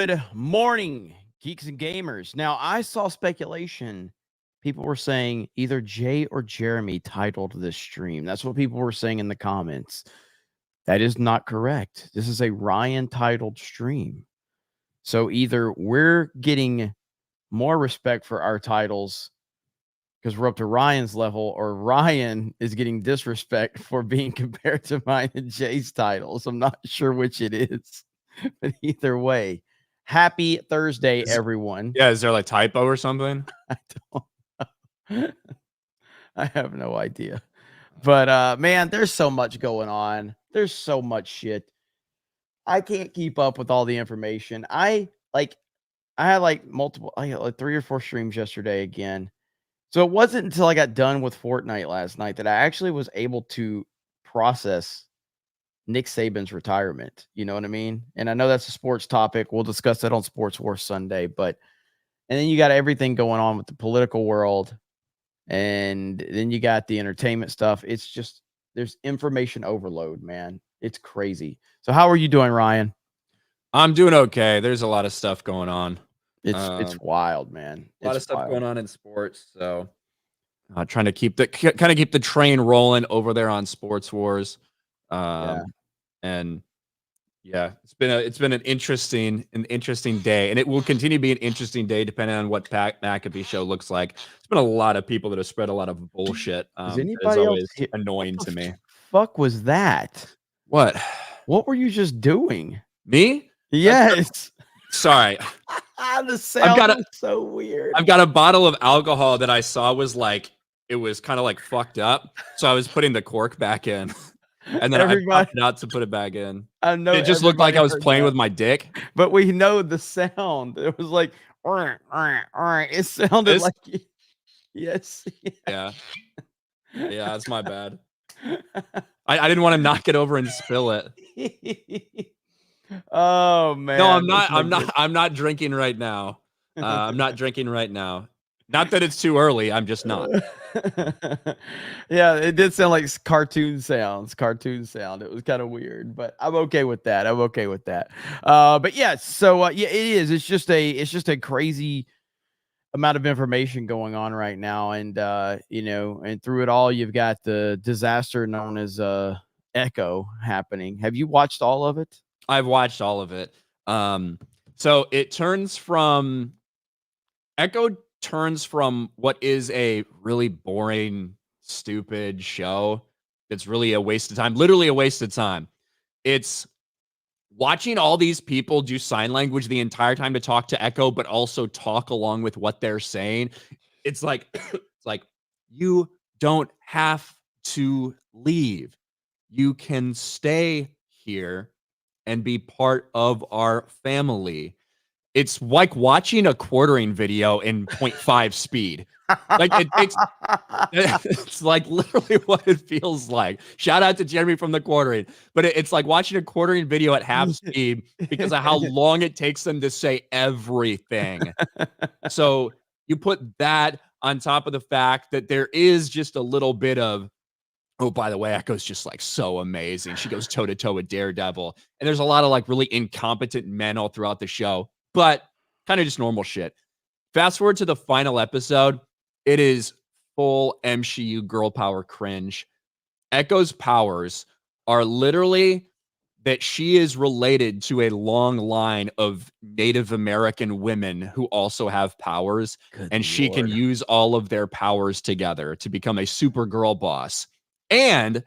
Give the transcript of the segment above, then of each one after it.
Good morning, Geeks and Gamers. Now, I saw speculation. People were saying either Jay or Jeremy titled this stream. That's what people were saying in the comments. That is not correct. This is a Ryan titled stream. So either we're getting more respect for our titles because we're up to Ryan's level, or Ryan is getting disrespect for being compared to mine and Jay's titles. I'm not sure which it is, but either way, happy Thursday, everyone. Yeah, is there like typo or something? I don't know. I have no idea. But man, there's so much going on. There's so much shit. I can't keep up with all the information. I had multiple, I had like 3 or 4 streams yesterday again. So it wasn't until I got done with Fortnite last night that I actually was able to process Nick Saban's retirement. You know what I mean? And I know that's a sports topic. We'll discuss that on Sports Wars Sunday. And then you got everything going on with the political world. And then you got the entertainment stuff. It's just, there's information overload, man. It's crazy. So how are you doing, Ryan? I'm doing okay. There's a lot of stuff going on. It's wild, man. A lot of stuff going on in sports. So trying to keep the train rolling over there on Sports Wars. And yeah, it's been an interesting day, and it will continue to be an interesting day depending on what McAfee show looks like. There's been a lot of people that have spread a lot of bullshit. Is anybody else annoying to me? Fuck was that? What were you just doing? Me? Yes. Sorry. The sound is so weird. I've got a bottle of alcohol that I saw was like, it was kind of like fucked up. So I was putting the cork back in. And then I popped it out to put it back in. I know. It just looked like I was playing with my dick. But we know the sound. It was like, it sounded like, yes. Yeah. Yeah, that's my bad. I didn't want to knock it over and spill it. Oh man. No, I'm not drinking right now. I'm not drinking right now. Not that it's too early. I'm just not. Yeah, it did sound like cartoon sound. It was kind of weird, but I'm okay with that. But yeah, so yeah, it is. It's just a crazy amount of information going on right now. And and through it all, you've got the disaster known as Echo happening. Have you watched all of it? I've watched all of it. So it turns from what is a really boring, stupid show. It's really a waste of time, literally a waste of time. It's watching all these people do sign language the entire time to talk to Echo, but also talk along with what they're saying. It's like, you don't have to leave. You can stay here and be part of our family. It's like watching a quartering video in 0.5 speed. Like it's like literally what it feels like. Shout out to Jeremy from the quartering, but it's like watching a quartering video at half speed because of how long it takes them to say everything. So you put that on top of the fact that there is just a little bit of, oh, by the way, Echo's just like so amazing. She goes toe to toe with Daredevil. And there's a lot of like really incompetent men all throughout the show, but kind of just normal shit. Fast forward to the final episode. It is full MCU girl power cringe. Echo's powers are literally that she is related to a long line of Native American women who also have powers. Good and she Lord. can use all of their powers together to become a super girl boss. And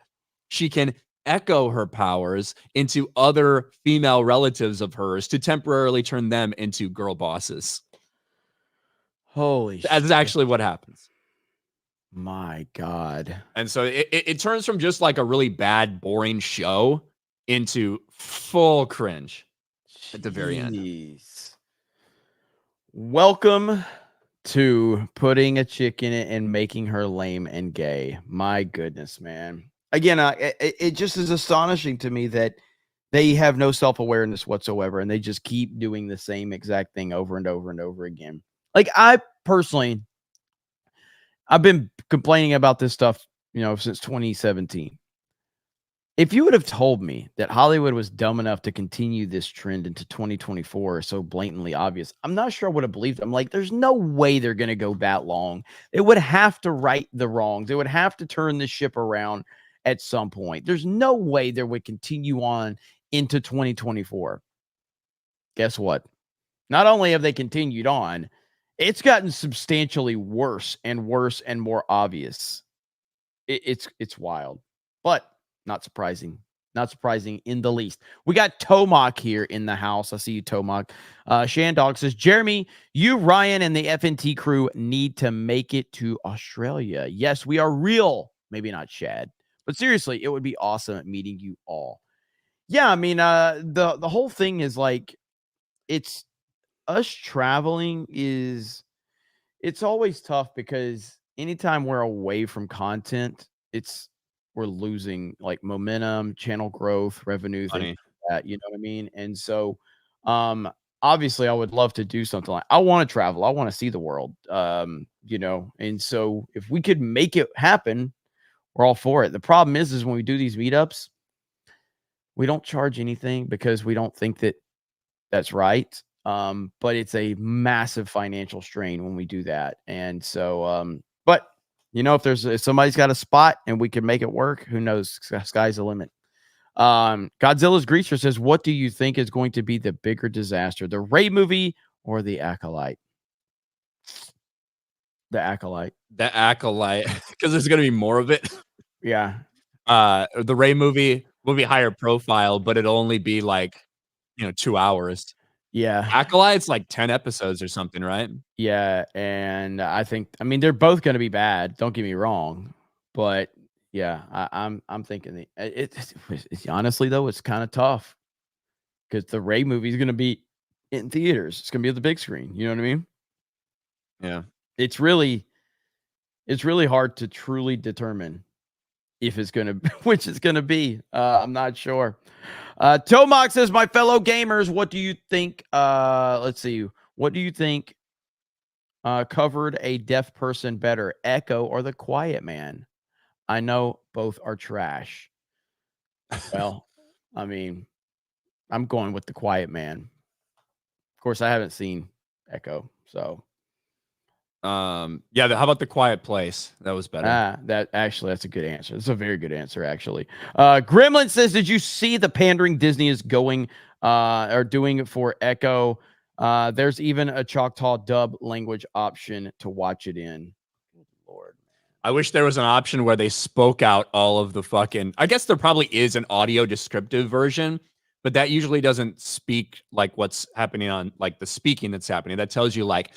she can echo her powers into other female relatives of hers to temporarily turn them into girl bosses. Holy shit. That's actually what happens. My God. And so it turns from just like a really bad, boring show into full cringe at the very end. Welcome to putting a chick in it and making her lame and gay. My goodness, man. Again, it just is astonishing to me that they have no self-awareness whatsoever, and they just keep doing the same exact thing over and over and over again. Like, I've been complaining about this stuff, since 2017. If you would have told me that Hollywood was dumb enough to continue this trend into 2024, so blatantly obvious, I'm not sure I would have believed. I'm like, there's no way they're going to go that long. They would have to right the wrongs. They would have to turn the ship around at some point. There's no way they would continue on into 2024. Guess what? Not only have they continued on, it's gotten substantially worse and worse and more obvious. It's wild, but not surprising. Not surprising in the least. We got Tomok here in the house. I see you, Tomok. Shandog says, Jeremy, you, Ryan, and the FNT crew need to make it to Australia. Yes, we are real. Maybe not Shad, but seriously, it would be awesome meeting you all. Yeah, I mean, the whole thing is like, it's us traveling is it's always tough because anytime we're away from content, we're losing like momentum, channel growth, revenue, things Funny. like that. You know what I mean? And so, um, obviously, I would love to do something like I want to travel. I want to see the world. And so if we could make it happen, we're all for it. The problem is when we do these meetups, we don't charge anything because we don't think that that's right. But it's a massive financial strain when we do that. And so, but if somebody's got a spot and we can make it work, who knows? Sky's the limit. Godzilla's Greaser says, what do you think is going to be the bigger disaster, the Ray movie or the Acolyte? The Acolyte. The Acolyte, because there's gonna be more of it. Yeah. The Ray movie will be higher profile, but it'll only be like 2 hours. Yeah. Acolyte's like 10 episodes or something, right? Yeah. And I mean, they're both going to be bad. Don't get me wrong. But yeah, I'm thinking it's honestly though, it's kind of tough because the Ray movie is going to be in theaters. It's going to be at the big screen. You know what I mean? Yeah. It's really hard to truly determine if it's going to, which it's going to be. I'm not sure. Tomok says, my fellow gamers, what do you think? Let's see. What do you think covered a deaf person better, Echo or the Quiet Man? I know both are trash. Well, I mean, I'm going with the Quiet Man. Of course, I haven't seen Echo, so. Yeah, how about The Quiet Place? That was better. That's a good answer. That's a very good answer, actually. Gremlin says, did you see the pandering Disney is going or doing for Echo? There's even a Choctaw dub language option to watch it in. Good Lord. I wish there was an option where they spoke out all of the fucking. I guess there probably is an audio descriptive version, but that usually doesn't speak like what's happening on like the speaking that's happening. That tells you like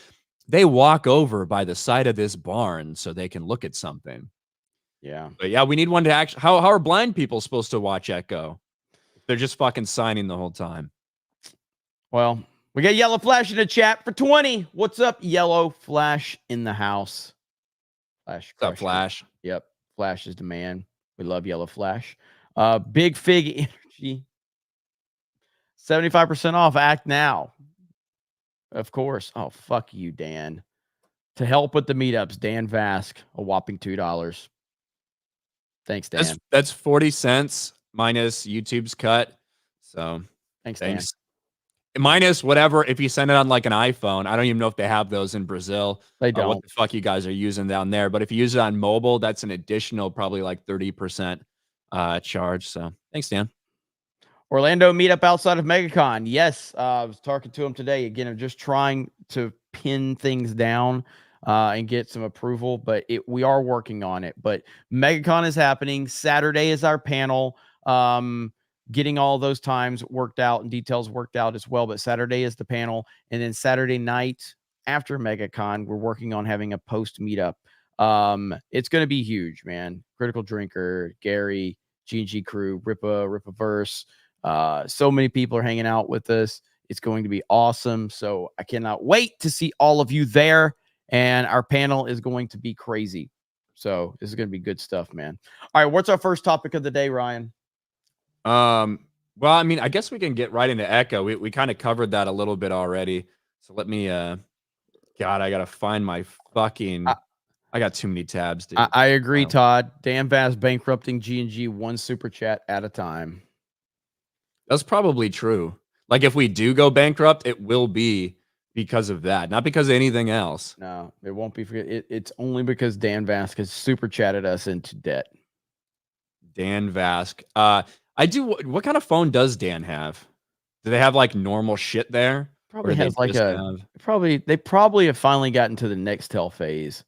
they walk over by the side of this barn so they can look at something. Yeah. But yeah, we need one to actually. How are blind people supposed to watch Echo? They're just fucking signing the whole time. Well, we got Yellow Flash in the chat for 20. What's up, Yellow Flash in the house? Flash. What's up, Flash? Yep. Flash is the man. We love Yellow Flash. Big Fig Energy. 75% off. Act now. Of course. Oh, fuck you, Dan. To help with the meetups, Dan Vask, a whopping $2. Thanks, Dan. That's 40 cents minus YouTube's cut. So thanks. Dan. Minus whatever. If you send it on like an iPhone, I don't even know if they have those in Brazil. They don't. What the fuck you guys are using down there? But if you use it on mobile, that's an additional probably like 30% charge. So thanks, Dan. Orlando meetup outside of MegaCon. Yes, I was talking to him today. Again, I'm just trying to pin things down and get some approval, but we are working on it. But MegaCon is happening. Saturday is our panel. Getting all those times worked out and details worked out as well. But Saturday is the panel. And then Saturday night after MegaCon, we're working on having a post meetup. It's going to be huge, man. Critical Drinker, Gary, G&G Crew, Rippaverse. So many people are hanging out with us. It's going to be awesome. So I cannot wait to see all of you there. And our panel is going to be crazy. So this is going to be good stuff, man. All right. What's our first topic of the day, Ryan? Well, I mean, I guess we can get right into Echo. We kind of covered that a little bit already. So let me, God, I got to find my fucking. I got too many tabs, dude. I agree, Todd. Dan Vaz bankrupting G&G one super chat at a time. That's probably true. Like if we do go bankrupt, it will be because of that, not because of anything else. No, it won't be. It's only because Dan Vasquez super chatted us into debt. Dan Vask. I do. What kind of phone does Dan have? Do they have like normal shit there? Probably has like they probably have finally gotten to the Nextel phase.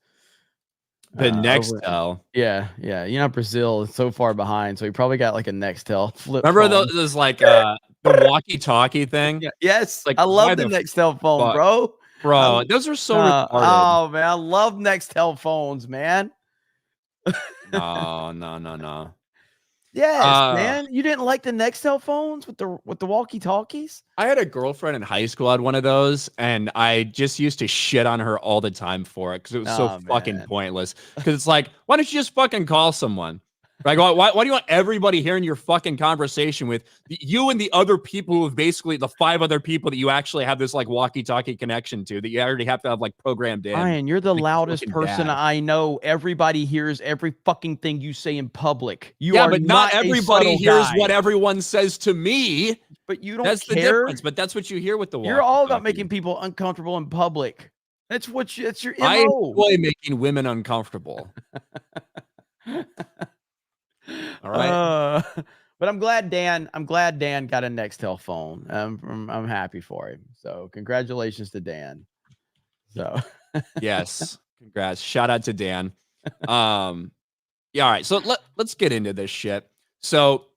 The Nextel. Yeah. You know, Brazil is so far behind, so he probably got like a Nextel flip. Remember those like the walkie-talkie thing? Yeah, yes, like I love the Nextel phone, bro. Those are so retarded. Oh man, I love Nextel phones, man. No. Yes, man. You didn't like the Nextel phones with the walkie-talkies? I had a girlfriend in high school, had one of those, and I just used to shit on her all the time for it because it was so fucking pointless. Because it's like, why don't you just fucking call someone? Like, why do you want everybody hearing your fucking conversation with you and the other people who have basically the 5 other people that you actually have this like walkie-talkie connection to that you already have to have like programmed in? Ryan, you're the loudest person I know. Everybody hears every fucking thing you say in public. You are but not everybody hears what everyone says to me. But you don't That's care. the difference. But that's what you hear with the walkie-talkie. You're all about making people uncomfortable in public. That's your MO. I enjoy making women uncomfortable. All right. But I'm glad Dan got a Nextel phone. I'm happy for him. So congratulations to Dan. So yes, congrats. Shout out to Dan. Yeah, all right. So let's get into this shit. So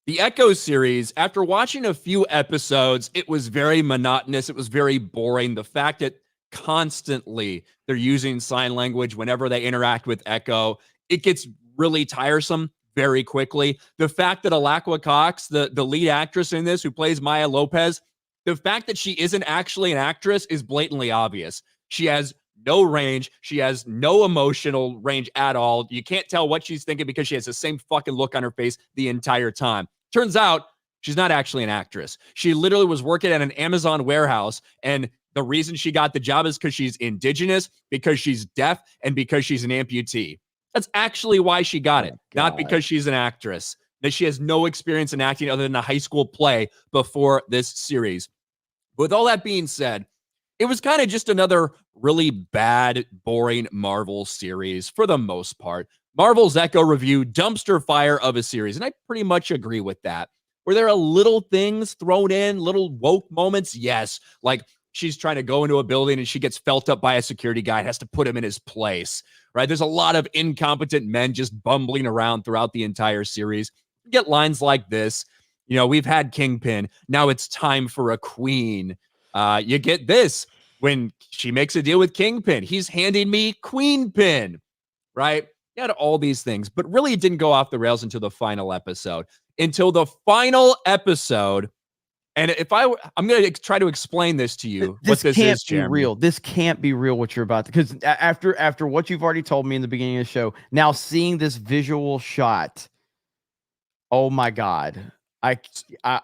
the Echo series, after watching a few episodes, it was very monotonous. It was very boring. The fact that constantly they're using sign language whenever they interact with Echo, it gets really tiresome very quickly. The fact that Alaqua Cox, the lead actress in this who plays Maya Lopez, the fact that she isn't actually an actress is blatantly obvious. She has no range. She has no emotional range at all. You can't tell what she's thinking because she has the same fucking look on her face the entire time. Turns out she's not actually an actress. She literally was working at an Amazon warehouse, and the reason she got the job is because she's indigenous, because she's deaf, and because she's an amputee. That's actually why she got it, not because she's an actress. That she has no experience in acting other than a high school play before this series. With all that being said, it was kind of just another really bad, boring Marvel series for the most part. Marvel's Echo review, dumpster fire of a series, and I pretty much agree with that. Were there little things thrown in, little woke moments? Yes, like she's trying to go into a building and she gets felt up by a security guy, has to put him in his place, right? There's a lot of incompetent men just bumbling around throughout the entire series. You get lines like this. You know, we've had Kingpin. Now it's time for a queen. You get this when she makes a deal with Kingpin. He's handing me Queen Pin, right? You had all these things, but really it didn't go off the rails until the final episode. And I'm going to try to explain this to you. This can't be real. This can't be real what you're about to, because after what you've already told me in the beginning of the show, now seeing this visual shot, oh my God. I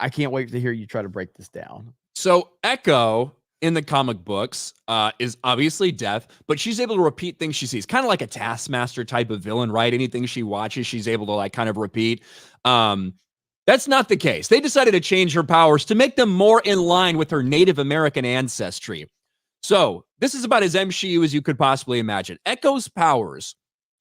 can't wait to hear you try to break this down. So Echo in the comic books is obviously deaf, but she's able to repeat things she sees, kind of like a Taskmaster type of villain, right? Anything she watches, she's able to like kind of repeat. That's not the case. They decided to change her powers to make them more in line with her Native American ancestry. So this is about as MCU as you could possibly imagine. Echo's powers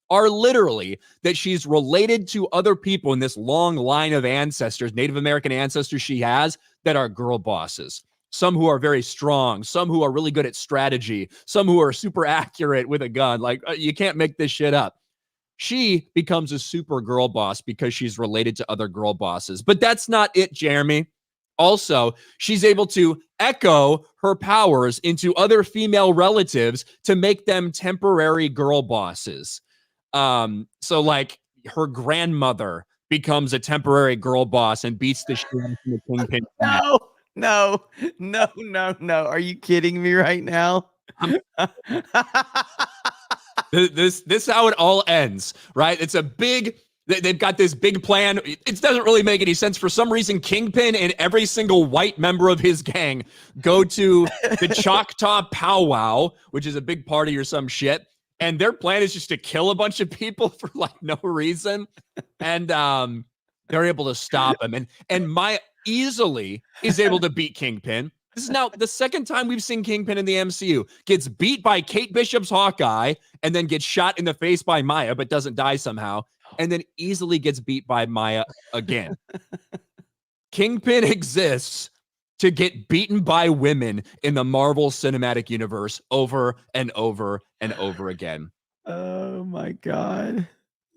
are literally that she's related to other people in this long line of ancestors, Native American ancestors she has, that are girl bosses. Some who are very strong, some who are really good at strategy, some who are super accurate with a gun. Like, you can't make this shit up. She becomes a super girl boss because she's related to other girl bosses. But that's not it, Jeremy. Also, she's able to echo her powers into other female relatives to make them temporary girl bosses. So like her grandmother becomes a temporary girl boss and beats the shit out of the Kingpin. No. Are you kidding me right now? This is how it all ends, right? It's a big, they've got this big plan. It doesn't really make any sense. For some reason, Kingpin and every single white member of his gang go to the Choctaw powwow, which is a big party or some shit. and their plan is just to kill a bunch of people for like no reason. And they're able to stop him. And Maya easily is able to beat Kingpin. This is now the second time we've seen Kingpin in the MCU. Gets beat by Kate Bishop's Hawkeye and then gets shot in the face by Maya, but doesn't die somehow. And then easily gets beat by Maya again. Kingpin exists to get beaten by women in the Marvel Cinematic Universe over and over and over again. Oh my God.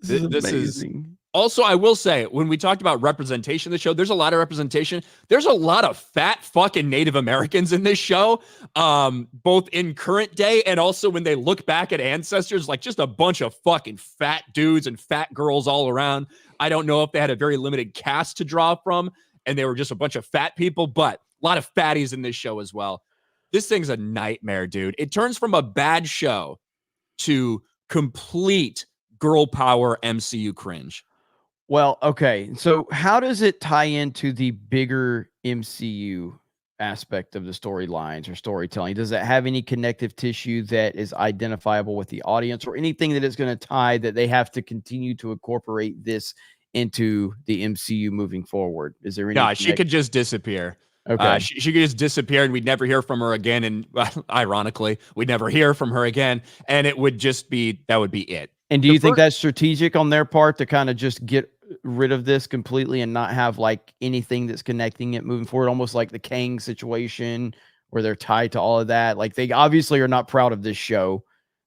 This is amazing. Also, I will say, when we talked about representation in the show, there's a lot of representation. There's a lot of fat fucking Native Americans in this show, both in current day and also when they look back at ancestors, like just a bunch of fucking fat dudes and fat girls all around. I don't know if they had a very limited cast to draw from and they were just a bunch of fat people, but a lot of fatties in this show as well. This thing's a nightmare, dude. It turns from a bad show to complete girl power MCU cringe. Well, okay. So how does it tie into the bigger MCU aspect of the storylines or storytelling? Does it have any connective tissue that is identifiable with the audience or anything that is going to tie that they have to continue to incorporate this into the MCU moving forward? Is there any? Yeah, she could just disappear. Okay. She could just disappear and we'd never hear from her again. And ironically, we'd never hear from her again. And it would just be, that would be it. And do you think that's strategic on their part to kind of just get rid of this completely and not have like anything that's connecting it moving forward? Almost like the Kang situation where they're tied to all of that. Like they obviously are not proud of this show.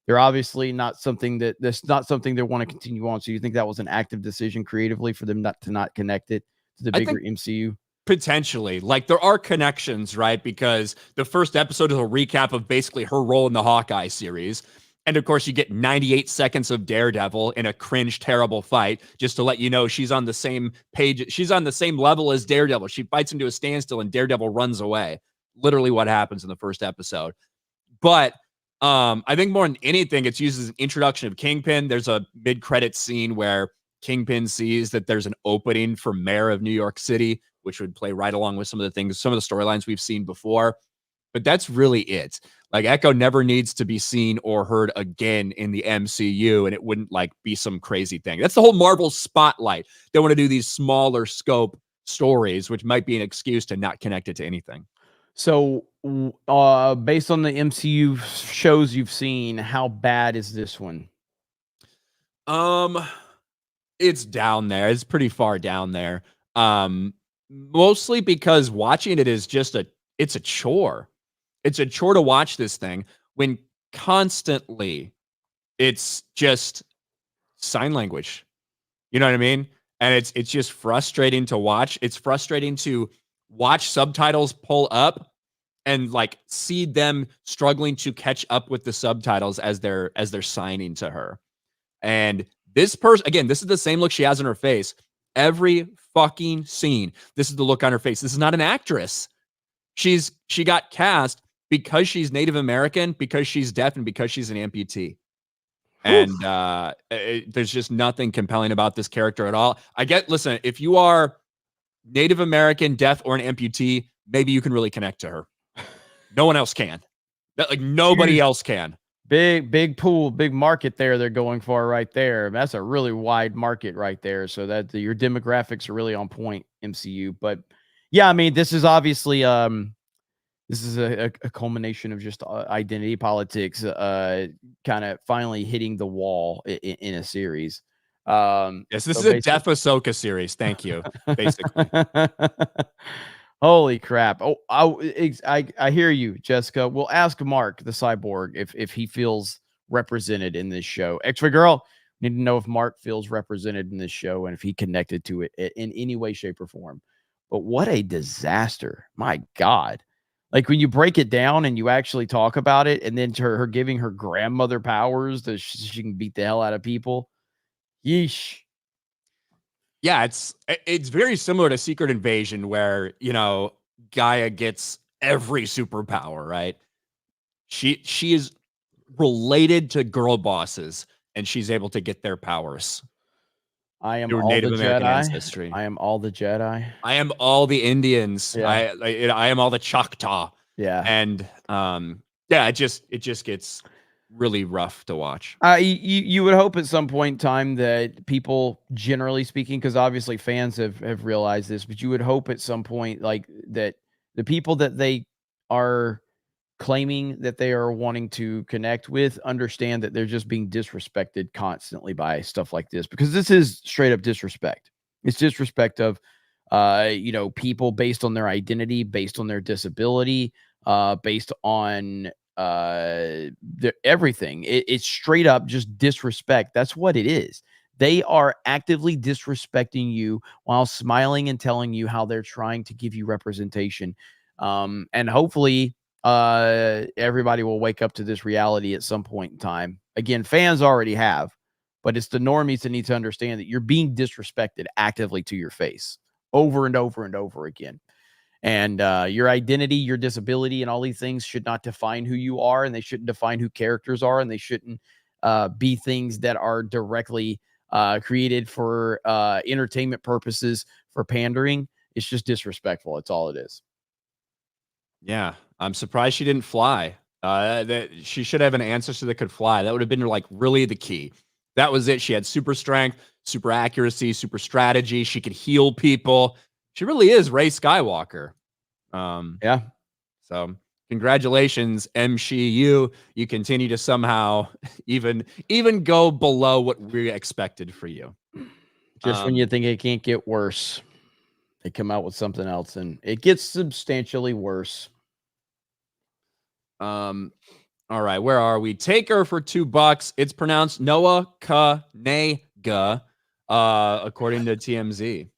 They're obviously not something that's not something they want to continue on. So you think that was an active decision creatively for them not to connect it to the bigger MCU? Potentially. Like there are connections, right? Because the first episode is a recap of basically her role in the Hawkeye series. And of course, you get 98 seconds of Daredevil in a cringe, terrible fight, just to let you know she's on the same page. She's on the same level as Daredevil. She fights him to a standstill and Daredevil runs away. Literally what happens in the first episode. But I think more than anything, it's used as an introduction of Kingpin. There's a mid-credit scene where Kingpin sees that there's an opening for mayor of New York City, which would play right along with some of the things, some of the storylines we've seen before. But that's really it. Like Echo never needs to be seen or heard again in the MCU, and it wouldn't like be some crazy thing. That's the whole Marvel spotlight. They want to do these smaller scope stories, which might be an excuse to not connect it to anything. So, based on the MCU shows you've seen, how bad is this one? It's down there. It's pretty far down there. Mostly because watching it is just it's a chore. It's a chore to watch this thing when constantly it's just sign language. You know what I mean? And it's just frustrating to watch. It's frustrating to watch subtitles pull up and like see them struggling to catch up with the subtitles as they're signing to her. And this person, again, this is the same look she has on her face. Every fucking scene, this is the look on her face. This is not an actress. She got cast because she's Native American, because she's deaf, and because she's an amputee. And there's just nothing compelling about this character at all. Listen, if you are Native American, deaf, or an amputee, maybe you can really connect to her. No one else can. Like nobody else can. Big pool, big market there they're going for right there. That's a really wide market right there. So that your demographics are really on point, MCU. But yeah, I mean, this is obviously this is a culmination of just identity politics kind of finally hitting the wall in a series. Yes, this is a Deaf Ahsoka series. Thank you. Basically. Holy crap. Oh, I hear you, Jessica. We'll ask Mark, the cyborg, if he feels represented in this show. X-Ray Girl, need to know if Mark feels represented in this show and if he connected to it in any way, shape, or form. But what a disaster. My God. Like when you break it down and you actually talk about it, and then to her giving her grandmother powers that she can beat the hell out of people. Yeesh. Yeah, it's very similar to Secret Invasion where, you know, Gaia gets every superpower, right? She is related to girl bosses and she's able to get their powers. I am all Native the American Jedi. ancestry. I am all the Jedi. I am all the Indians. Yeah. I am all the Choctaw. Yeah. And yeah, it just gets really rough to watch. You would hope at some point in time that people, generally speaking, because obviously fans have realized this, but you would hope at some point like that the people that they are claiming that they are wanting to connect with understand that they're just being disrespected constantly by stuff like this, because this is straight up disrespect. It's disrespect of people based on their identity, based on their disability, based on everything. It's straight up just disrespect. That's what it is. They are actively disrespecting you while smiling and telling you how they're trying to give you representation. And hopefully everybody will wake up to this reality at some point in time. Again, fans already have, but it's the normies that need to understand that you're being disrespected actively to your face over and over and over again. And your identity, your disability, and all these things should not define who you are, and they shouldn't define who characters are, and they shouldn't be things that are directly created for entertainment purposes, for pandering. It's just disrespectful. That's all it is. Yeah, I'm surprised she didn't fly. That she should have an ancestor that could fly. That would have been like really the key. That was it. She had super strength, super accuracy, super strategy. She could heal people. She really is Rey Skywalker. Yeah. So congratulations, MCU. You continue to somehow even go below what we expected for you. Just when you think it can't get worse, they come out with something else, and it gets substantially worse. All right, where are we? Take her for $2. It's pronounced Noah Kanega, according to TMZ.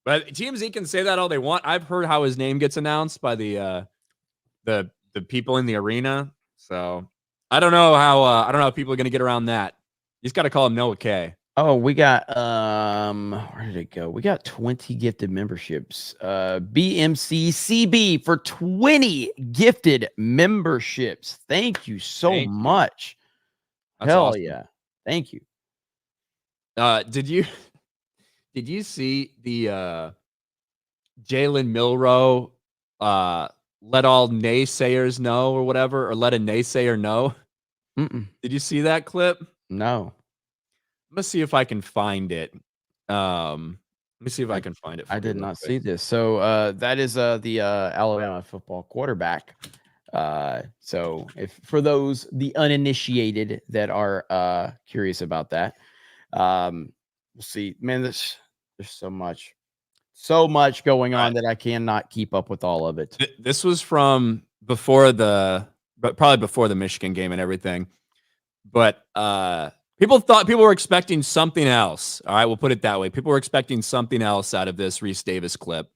But TMZ can say that all they want. I've heard how his name gets announced by the people in the arena. So I don't know how people are gonna get around that. You just got to call him Noah K. Oh, we got where did it go? We got 20 gifted memberships. BMCCB for 20 gifted memberships. Thank you so much. That's Hell awesome. yeah. Thank you. Did you see the Jalen Milroe let all naysayers know or whatever, or let a naysayer know? Did you see that clip? No. I'm gonna see if I can find it. Let me see if I can find it. I did not see this. So that is the Alabama football quarterback. So if for those the uninitiated that are curious about that, we'll see. Man, there's so much going on that I cannot keep up with all of it. This was from before probably before the Michigan game and everything. But people were expecting something else. All right, we'll put it that way. People were expecting something else out of this Reese Davis clip.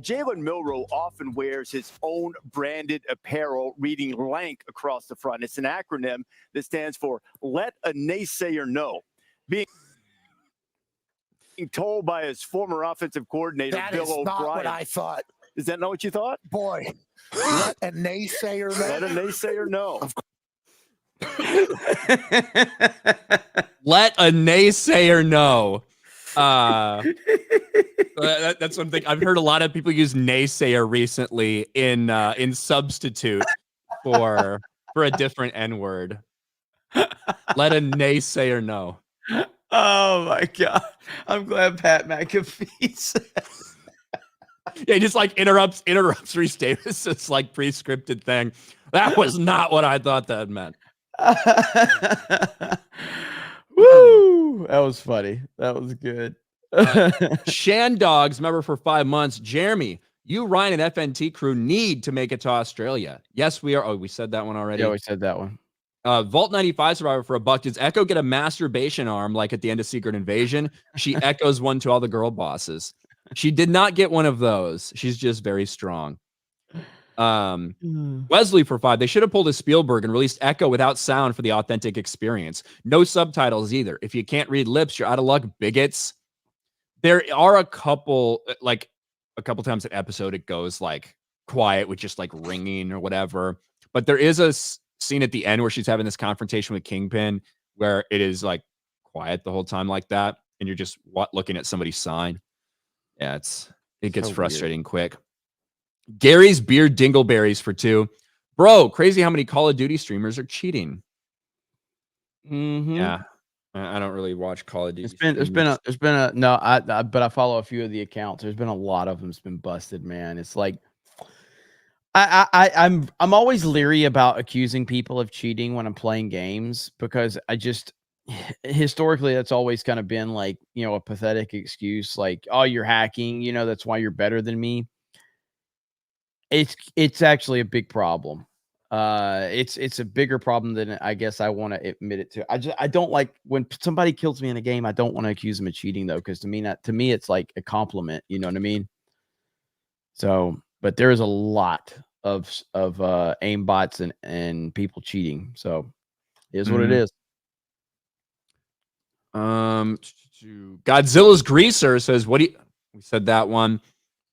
Jalen Milroe often wears his own branded apparel reading LANK across the front. It's an acronym that stands for Let a Naysayer Know. Being told by his former offensive coordinator, Bill O'Brien. That is not what I thought. Is that not what you thought? Boy, let a naysayer know. Let a naysayer know. Let a naysayer know. That's one thing. I've heard a lot of people use naysayer recently in substitute for a different N-word. Let a naysayer know. Oh my god! I'm glad Pat McAfee said. Yeah, he just like interrupts Reese Davis. It's like pre-scripted thing. That was not what I thought that meant. Woo! That was funny. That was good. Shan Dogs member for 5 months. Jeremy, you, Ryan, and FNT crew need to make it to Australia. Yes, we are. Oh, we said that one already. Yeah, we said that one. Vault 95 survivor for $1. Does Echo get a masturbation arm like at the end of Secret Invasion? She echoes one to all the girl bosses. She did not get one of those. She's just very strong. Wesley for 5. They should have pulled a Spielberg and released Echo without sound for the authentic experience. No subtitles either. If you can't read lips, you're out of luck, bigots. There are a couple times an episode it goes like quiet with just like ringing or whatever. But there is a scene at the end where she's having this confrontation with Kingpin where it is like quiet the whole time like that, and you're just looking at somebody's sign. Yeah, it gets so frustrating quick. Gary's Beard Dingleberries for 2. Bro, crazy how many Call of Duty streamers are cheating. Mm-hmm. Yeah. I don't really watch Call of Duty. There's been a no, but I follow a few of the accounts. There's been a lot of them's been busted, man. It's like I'm always leery about accusing people of cheating when I'm playing games because I just historically that's always kind of been like, you know, a pathetic excuse like, oh, you're hacking, you know, that's why you're better than me. It's actually a big problem. It's a bigger problem than I guess I want to admit it to. I don't like when somebody kills me in a game. I don't want to accuse them of cheating though, because to me it's like a compliment. You know what I mean? So, but there is a lot of aim bots and people cheating. So, it is what it is. Godzilla's Greaser says, "What do you?" We said that one.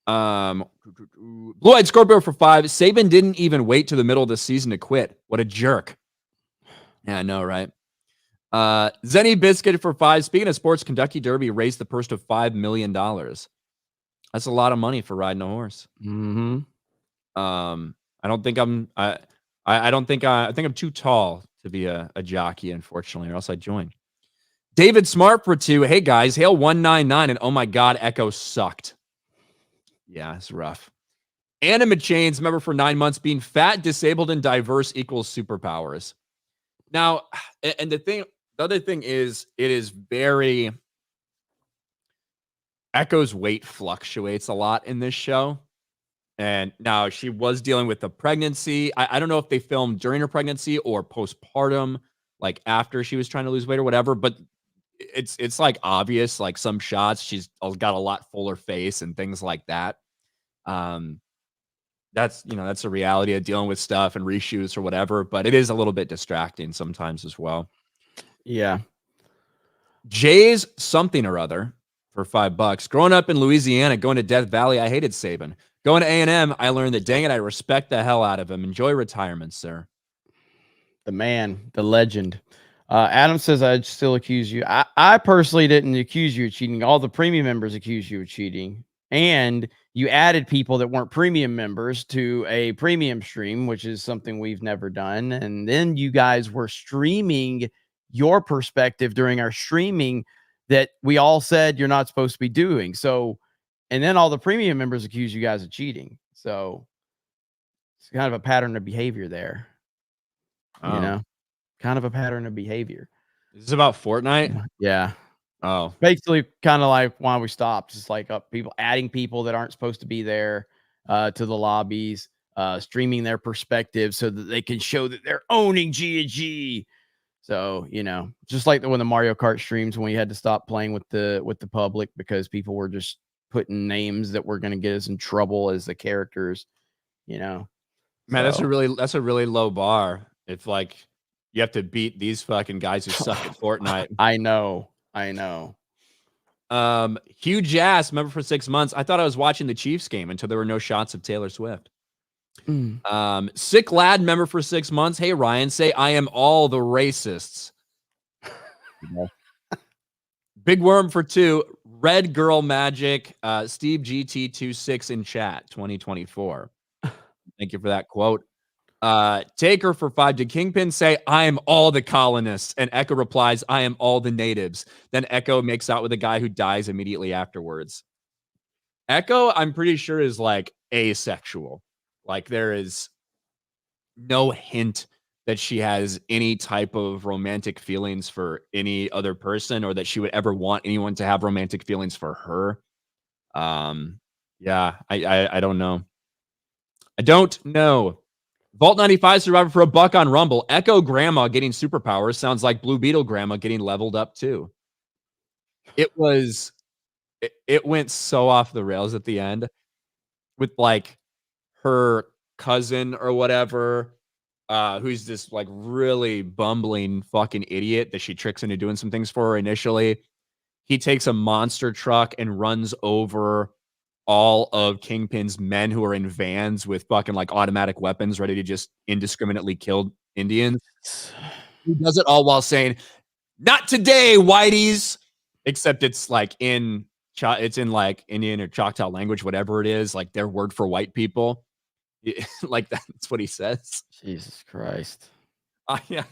Blue-eyed Scorpio for 5. Saban didn't even wait to the middle of the season to quit. What a jerk. Yeah, I know, right? Zenny Biscuit for 5. Speaking of sports, Kentucky Derby raised the purse to $5 million. That's a lot of money for riding a horse. Mm-hmm. I don't think I think I'm too tall to be a jockey, unfortunately, or else I'd join. David Smart for 2. Hey guys, hail 199 and oh my god, Echo sucked. Yeah, it's rough. Anima Chains, member for 9 months, being fat, disabled, and diverse equals superpowers. Now, and the other thing is, it is very Echo's weight fluctuates a lot in this show. And now she was dealing with the pregnancy. I don't know if they filmed during her pregnancy or postpartum, like after she was trying to lose weight or whatever, but it's like obvious, like some shots, she's got a lot fuller face and things like that. That's a reality of dealing with stuff and reshoots or whatever, but it is a little bit distracting sometimes as well. Yeah. Jay's something or other for $5. Growing up in Louisiana, going to Death Valley, I hated Saban. Going to A&M, I learned that, dang it, I respect the hell out of him. Enjoy retirement, sir. The man, the legend. Adam says I'd still accuse you. I personally didn't accuse you of cheating. All the premium members accused you of cheating. And you added people that weren't premium members to a premium stream, which is something we've never done. And then you guys were streaming your perspective during our streaming that we all said you're not supposed to be doing. So, and then all the premium members accuse you guys of cheating. So it's kind of a pattern of behavior there. Oh. You know, kind of a pattern of behavior. Is this about Fortnite? Yeah. Oh, basically kind of like why we stopped. Just like people adding people that aren't supposed to be there to the lobbies, streaming their perspective so that they can show that they're owning G&G. So, you know, just like when the Mario Kart streams, when we had to stop playing with the public because people were just putting names that were going to get us in trouble as the characters, you know. man, So, that's a really low bar. If like you have to beat these fucking guys who suck at Fortnite. I know. Huge ass member for 6 months. I thought I was watching the Chiefs game until there were no shots of Taylor Swift. Sick lad member for 6 months. Hey Ryan, say I am all the racists. Big worm for 2. Red girl magic. Steve GT26 in chat 2024. Thank you for that quote. Taker for 5. Did Kingpin say, I am all the colonists? And Echo replies, I am all the natives. Then Echo makes out with a guy who dies immediately afterwards. Echo, I'm pretty sure, is like asexual. Like there is no hint that she has any type of romantic feelings for any other person or that she would ever want anyone to have romantic feelings for her. Yeah, I don't know. I don't know. Vault 95 survivor for $1 on Rumble. Echo Grandma getting superpowers sounds like Blue Beetle Grandma getting leveled up too. It went so off the rails at the end with like her cousin or whatever, who's this like really bumbling fucking idiot that she tricks into doing some things for her initially. He takes a monster truck and runs over all of Kingpin's men who are in vans with fucking like automatic weapons ready to just indiscriminately kill Indians. He does it all while saying, not today, whiteys. Except it's like it's in like Indian or Choctaw language, whatever it is, like their word for white people. Like that's what he says. Jesus Christ. Yeah.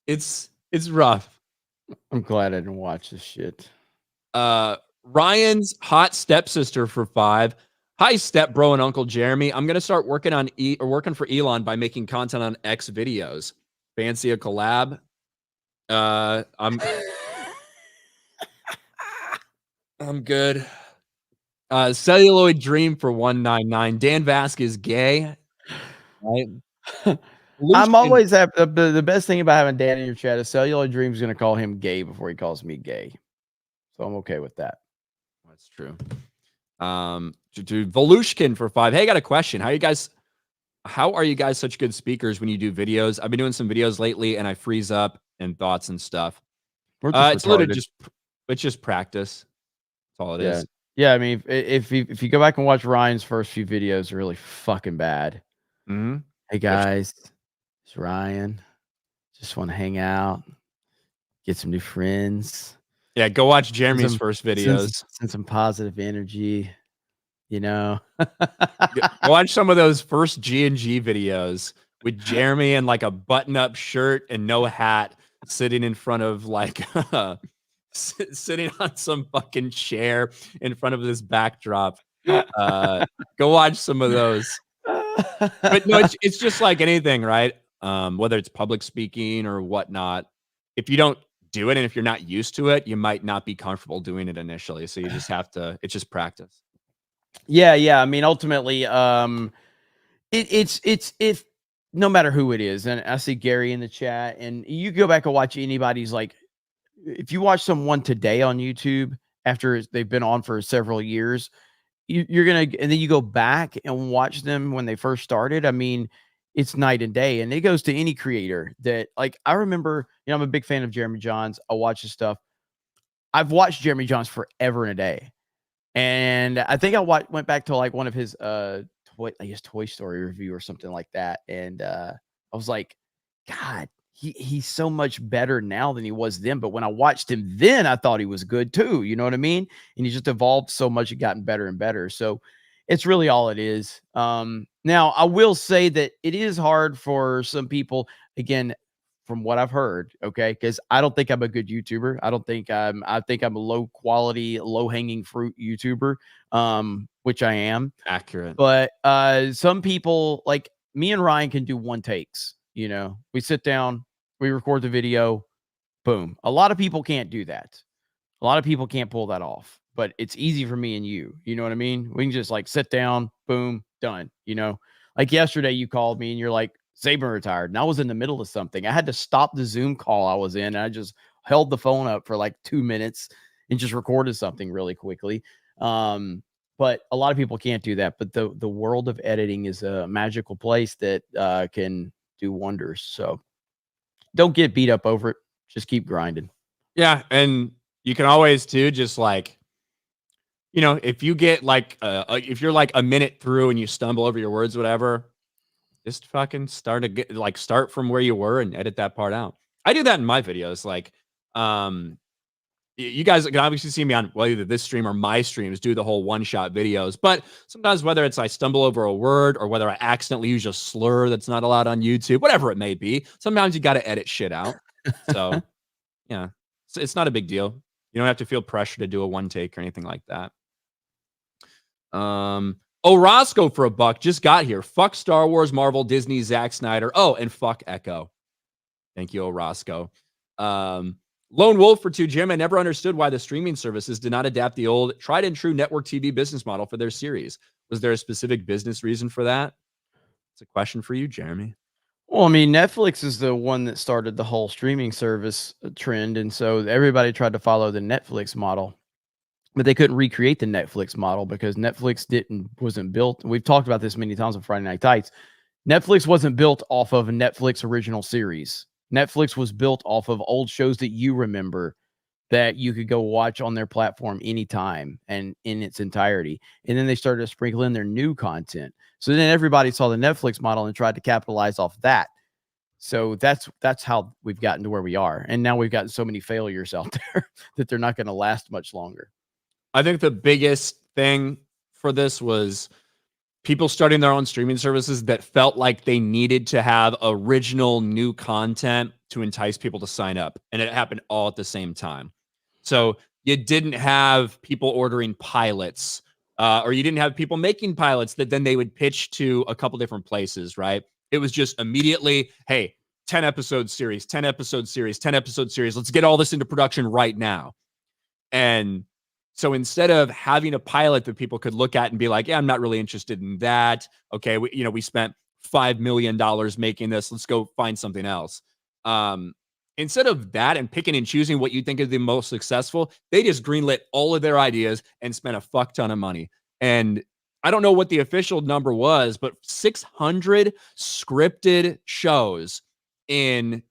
It's rough. I'm glad I didn't watch this shit. Ryan's hot stepsister for 5. Hi, stepbro and Uncle Jeremy. I'm gonna start working on working for Elon by making content on X videos. Fancy a collab? I'm good. Celluloid Dream for 199. Dan Vasquez gay. Right? I'm always happy. The best thing about having Dan in your chat is Cellular Dream's going to call him gay before he calls me gay. So I'm okay with that. That's true. Volushkin for 5. Hey, I got a question. How are you guys such good speakers when you do videos? I've been doing some videos lately and I freeze up and thoughts and stuff. It's literally just practice. That's all it is. Yeah, I mean, if you go back and watch Ryan's first few videos, they're really fucking bad. Mm-hmm. Hey guys, it's Ryan. Just want to hang out, get some new friends. Yeah, go watch Jeremy's first videos. Send some positive energy, you know. Watch some of those first G&G videos with Jeremy in like a button-up shirt and no hat, sitting in front of like sitting on some fucking chair in front of this backdrop. Go watch some of those. But no, it's just like anything, right? Whether it's public speaking or whatnot, if you don't do it and if you're not used to it, you might not be comfortable doing it initially. So you just have to, it's just practice. Yeah. I mean, ultimately, it's if no matter who it is, and I see Gary in the chat, and you go back and watch anybody's, like, if you watch someone today on YouTube after they've been on for several years, you're gonna, and then you go back and watch them when they first started. I mean, it's night and day, and it goes to any creator that, like, I remember, I'm a big fan of Jeremy Johns. I watch his stuff. I've watched Jeremy Johns forever and a day. And I think I went back to like one of his Toy Story review or something like that. And I was like, God, he's so much better now than he was then. But when I watched him then, I thought he was good too. You know what I mean? And he just evolved so much and gotten better and better. So it's really all it is. Now I will say that it is hard for some people, again, from what I've heard, okay, because I don't think I'm a good YouTuber. I think I'm a low quality, low hanging fruit YouTuber, which I am. Accurate. But some people, like me and Ryan, can do one takes. We sit down, we record the video, boom. A lot of people can't do that. A lot of people can't pull that off, but it's easy for me and you. You know what I mean? We can just like sit down, boom, done. Like yesterday, you called me and you're like, Saban retired, and I was in the middle of something. I had to stop the Zoom call I was in, and I just held the phone up for like 2 minutes and just recorded something really quickly. But a lot of people can't do that. But the world of editing is a magical place that can do wonders. So don't get beat up over it. Just keep grinding. Yeah, and you can always too just like, if you get like if you're like a minute through and you stumble over your words, whatever. Just fucking start from where you were and edit that part out. I do that in my videos. Like, you guys can obviously see me on either this stream or my streams do the whole one-shot videos. But sometimes whether it's I stumble over a word or whether I accidentally use a slur that's not allowed on YouTube, whatever it may be, sometimes you got to edit shit out. So, yeah, it's not a big deal. You don't have to feel pressure to do a one take or anything like that. Roscoe for $1 just got here. Fuck Star Wars, Marvel, Disney, Zack Snyder. Oh, and fuck Echo. Thank you, Roscoe. Lone Wolf for 2. Jim, I never understood why the streaming services did not adapt the old tried and true network TV business model for their series. Was there a specific business reason for that? It's a question for you, Jeremy. Well, I mean, Netflix is the one that started the whole streaming service trend. And so everybody tried to follow the Netflix model. But they couldn't recreate the Netflix model because Netflix wasn't built. We've talked about this many times on Friday Night Tights. Netflix wasn't built off of a Netflix original series. Netflix was built off of old shows that you remember that you could go watch on their platform anytime and in its entirety. And then they started to sprinkle in their new content. So then everybody saw the Netflix model and tried to capitalize off that. So that's how we've gotten to where we are. And now we've gotten so many failures out there that they're not going to last much longer. I think the biggest thing for this was people starting their own streaming services that felt like they needed to have original new content to entice people to sign up. And it happened all at the same time. So you didn't have people ordering pilots, or you didn't have people making pilots that then they would pitch to a couple different places, right? It was just immediately, hey, 10 episode series, 10 episode series, 10 episode series. Let's get all this into production right now. And so instead of having a pilot that people could look at and be like, yeah, I'm not really interested in that. Okay, we spent $5 million making this. Let's go find something else. Instead of that and picking and choosing what you think is the most successful, they just greenlit all of their ideas and spent a fuck ton of money. And I don't know what the official number was, but 600 scripted shows in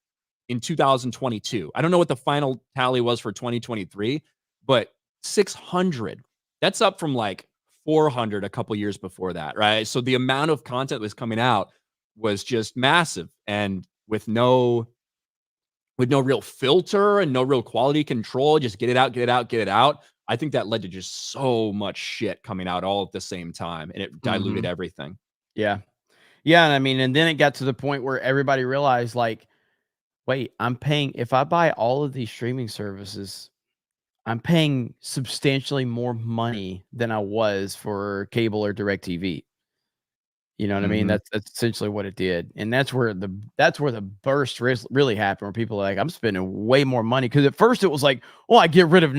2022. I don't know what the final tally was for 2023, but 600. That's up from like 400 a couple years before that, right? So the amount of content that was coming out was just massive, and with no real filter and no real quality control, just get it out, get it out, get it out. I think that led to just so much shit coming out all at the same time, and it diluted everything. Yeah. Yeah. And I mean, and then it got to the point where everybody realized, like, wait, I'm paying, if I buy all of these streaming services, I'm paying substantially more money than I was for cable or DirecTV. You know what I mean? That's essentially what it did. And that's where the burst really happened, where people are like, I'm spending way more money. Because at first it was like, well, I can get rid of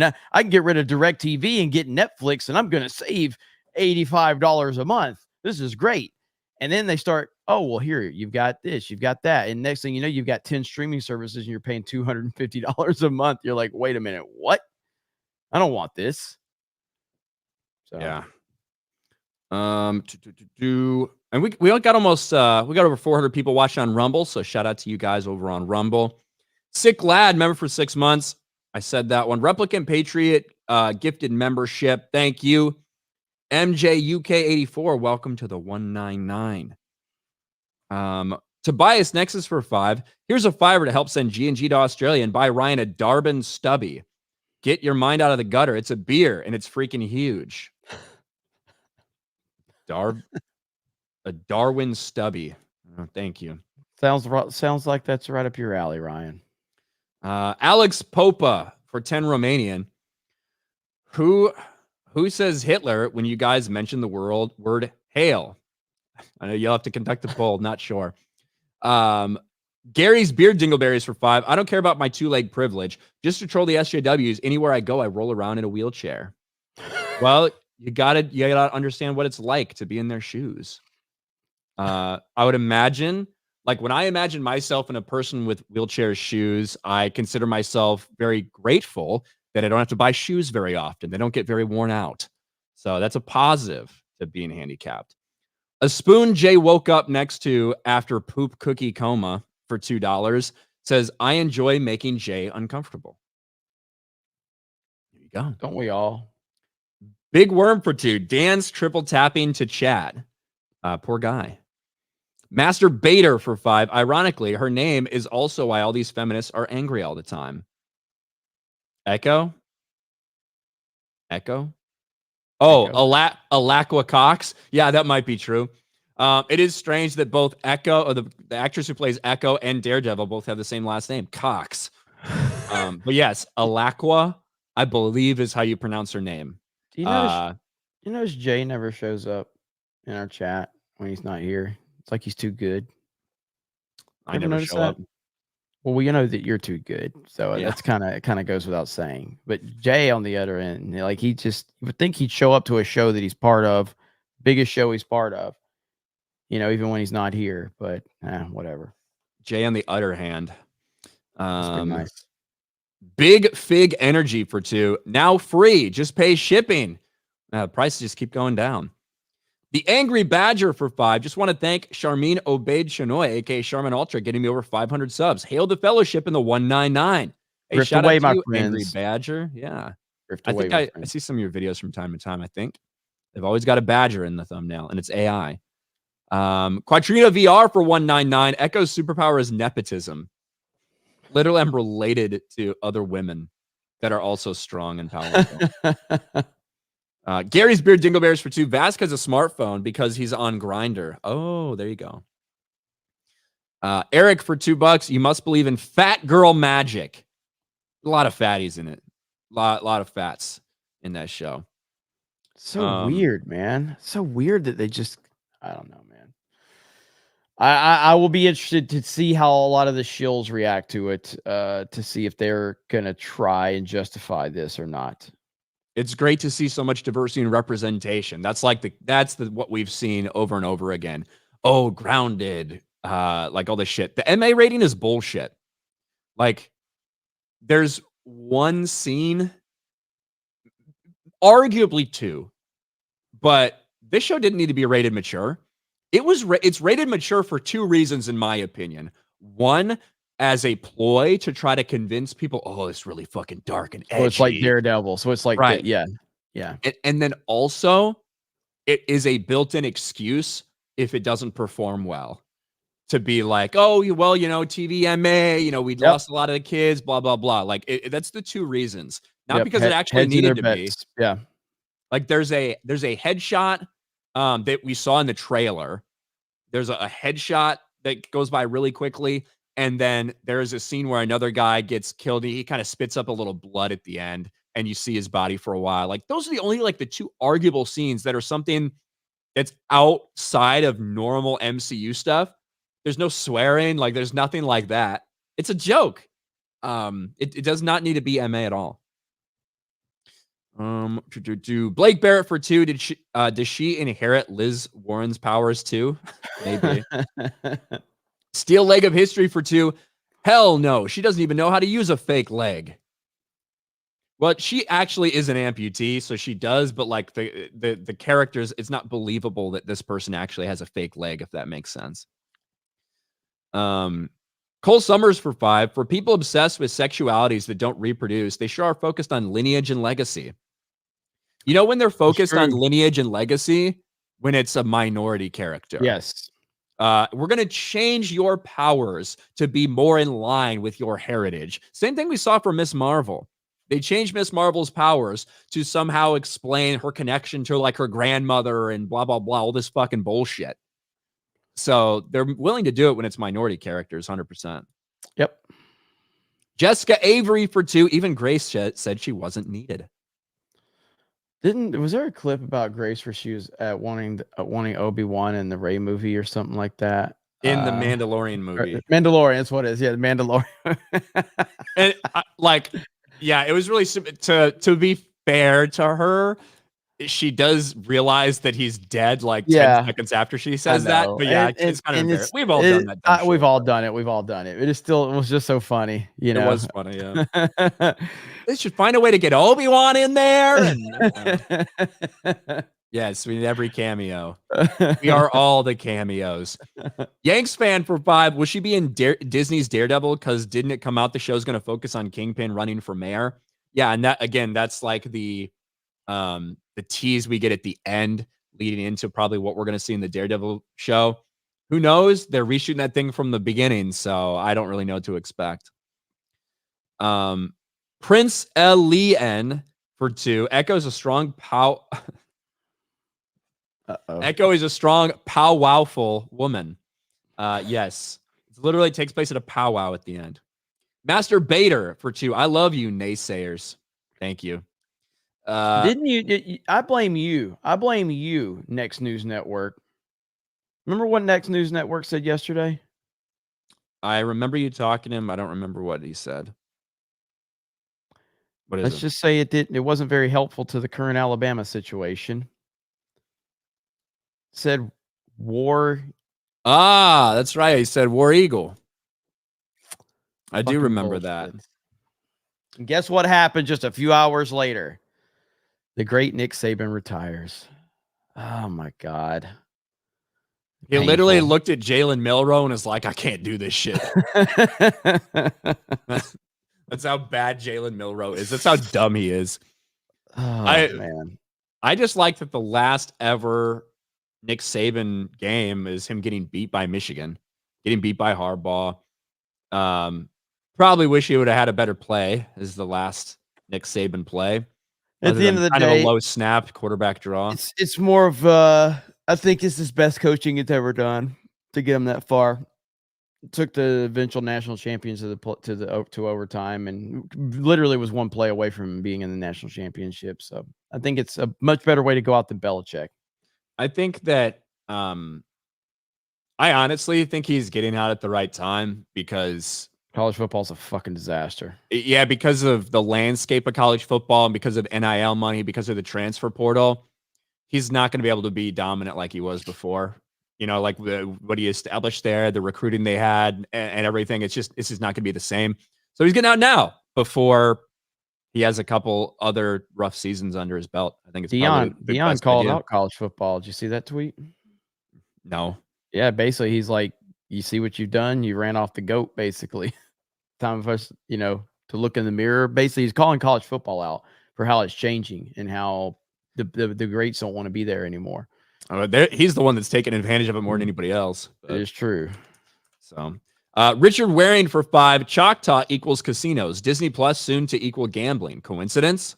DirecTV and get Netflix, and I'm going to save $85 a month. This is great. And then they start, oh, well, here, you've got this, you've got that. And next thing you know, you've got 10 streaming services and you're paying $250 a month. You're like, wait a minute, what? I don't want this. So Yeah. And we got almost we got over 400 people watching on Rumble, so shout out to you guys over on Rumble. Sick Lad, member for 6 months. I said that one. Replicant Patriot gifted membership. Thank you. MJ UK 84, welcome to the 199. Tobias Nexus for 5. Here's a $5 to help send G&G to Australia and buy Ryan a Darbin Stubby. Get your mind out of the gutter. It's a beer and it's freaking huge. A Darwin Stubby. Oh, thank you. sounds like that's right up your alley, Ryan. Alex Popa for 10 Romanian. Who says Hitler when you guys mention the word hail? I know you'll have to conduct a poll. Not sure. Gary's Beard Dingleberries for 5. I don't care about my 2-leg privilege. Just to troll the SJWs. Anywhere I go, I roll around in a wheelchair. Well, you gotta understand what it's like to be in their shoes. I would imagine, like, when I imagine myself in a person with wheelchair shoes, I consider myself very grateful that I don't have to buy shoes very often. They don't get very worn out. So that's a positive to being handicapped. A Spoon Jay woke up next to after poop cookie coma for $2 says, I enjoy making Jay uncomfortable. There you go. Don't we all? Big Worm for 2. Dan's triple tapping to chat. Poor guy. Master Bader for 5. Ironically, her name is also why all these feminists are angry all the time. Echo? Oh, Alakwa Cox. Yeah, that might be true. It is strange that both Echo, or the actress who plays Echo, and Daredevil both have the same last name, Cox. But yes, Alakwa, I believe, is how you pronounce her name. Do you notice Jay never shows up in our chat when he's not here? It's like he's too good. I never show up. Well, we know that you're too good, so Yeah. that's kind of goes without saying. But Jay, on the other end, like, you would think he'd show up to a show that he's part of, biggest show he's part of, even when he's not here. But whatever. Jay, on the other hand, That's pretty nice. Big Fig Energy for 2. Now free. Just pay shipping. Prices just keep going down. The Angry Badger for 5. Just want to thank Charmin Obeid Shanoy, aka Charmin Ultra, getting me over 500 subs. Hail the fellowship in the 199. Hey, Drift shout away, out to my you, friends. Angry Badger. Yeah. Drift I away, think my I friends. see some of your videos from time to time, I think. They've always got a badger in the thumbnail, and it's AI. Quadrina VR for 199. Echo's superpower is nepotism. Literally, I'm related to other women that are also strong and powerful. Gary's Beard Dingleberries for 2. Vask has a smartphone because he's on Grindr. Oh, there you go. Eric for $2. You must believe in fat girl magic. A lot of fatties in it. Lot of fats in that show. So weird, man. So weird that they just, I don't know, man. I will be interested to see how a lot of the shills react to it, to see if they're gonna try and justify this or not. It's great to see so much diversity and representation. That's what we've seen over and over again. Oh, grounded, like all this shit. The MA rating is bullshit. Like, there's one scene, arguably 2, but this show didn't need to be rated mature. It's rated mature for 2 reasons, in my opinion. One, as a ploy to try to convince people, oh, it's really fucking dark and edgy. So it's like Daredevil. So it's like, right. Yeah. And then also, it is a built-in excuse if it doesn't perform well. To be like, oh, well, TVMA, we lost a lot of the kids, blah, blah, blah. Like, that's the 2 reasons. Not because it actually needed to be. Yeah. Like, there's a headshot that we saw in the trailer. There's a headshot that goes by really quickly. And then there's a scene where another guy gets killed. He kind of spits up a little blood at the end, and you see his body for a while. Like, those are the only, the 2 arguable scenes that are something that's outside of normal MCU stuff. There's no swearing. Like, there's nothing like that. It's a joke. It does not need to be MA at all. Blake Barrett for 2. Does she inherit Liz Warren's powers too? Maybe. Steel leg of history for 2. Hell no. She doesn't even know how to use a fake leg. Well, she actually is an amputee, so she does, but like the characters, it's not believable that this person actually has a fake leg, if that makes sense. Cole Summers for 5. For people obsessed with sexualities that don't reproduce, they sure are focused on lineage and legacy. You know when they're focused on lineage and legacy? When it's a minority character. Yes. We're going to change your powers to be more in line with your heritage. Same thing we saw for Miss Marvel. They changed Miss Marvel's powers to somehow explain her connection to like her grandmother and blah, blah, blah, all this fucking bullshit. So they're willing to do it when it's minority characters, 100%. Yep. Jessica Avery for 2. Even Grace said she wasn't needed. Was there a clip about Grace where she was wanting Obi-Wan in the Rey movie or something like that? In the Mandalorian movie. Mandalorian, that's what it is. Yeah, the Mandalorian. And yeah, it was really to be fair to her. She does realize that he's dead 10 seconds after she says that. But yeah, it's kind of embarrassing. We've all done that. We've all done it. We've all done it. It was just so funny. It was funny, yeah. They should find a way to get Obi-Wan in there. Yes, we need every cameo. We are all the cameos. Yanks fan for 5. Will she be in Disney's Daredevil? Because didn't it come out the show's going to focus on Kingpin running for mayor? Yeah, and that's like the tease we get at the end leading into probably what we're going to see in the Daredevil show. Who knows? They're reshooting that thing from the beginning, so I don't really know what to expect. Prince L.N. for 2. Echo is a strong powwowful woman. Yes. It literally takes place at a powwow at the end. Master Bader for 2. I love you, naysayers. Thank you. Didn't you? I blame you. Next News Network. Remember what Next News Network said yesterday? I remember you talking to him. I don't remember what he said. What is Let's just say it wasn't very helpful to the current Alabama situation. Said war. That's right. He said War Eagle. I do remember that. And guess what happened just a few hours later? The great Nick Saban retires. Oh my God. He literally looked at Jalen Milroe and was like, I can't do this shit. That's how bad Jalen Milroe is. That's how dumb he is. Oh, man. I just like that the last ever Nick Saban game is him getting beat by Michigan, getting beat by Harbaugh. Probably wish he would have had a better play as the last Nick Saban play. At the end of the kind of a day, low snap quarterback draw. it's more of I think it's his best coaching it's ever done to get him that far. Took the eventual national champions to overtime, and literally was one play away from being in the national championship. So I think it's a much better way to go out than Belichick. I think that I honestly think he's getting out at the right time because College football's a fucking disaster. yeah, because of the landscape of college football and because of NIL money, because of the transfer portal, he's not going to be able to be dominant like he was before. You know, like what he established there, the recruiting they had and everything. It's just not going to be the same. So he's getting out now before he has a couple other rough seasons under his belt. I think it's Deion called out college football. Did you see that tweet? No. Yeah, basically he's like, you see what you've done? You ran off the goat, basically. Time for us, to look in the mirror. Basically, he's calling college football out for how it's changing and how the greats don't want to be there anymore. He's the one that's taking advantage of it more than anybody else. It is true. So, Richard Waring for 5. Choctaw equals casinos. Disney Plus soon to equal gambling. Coincidence?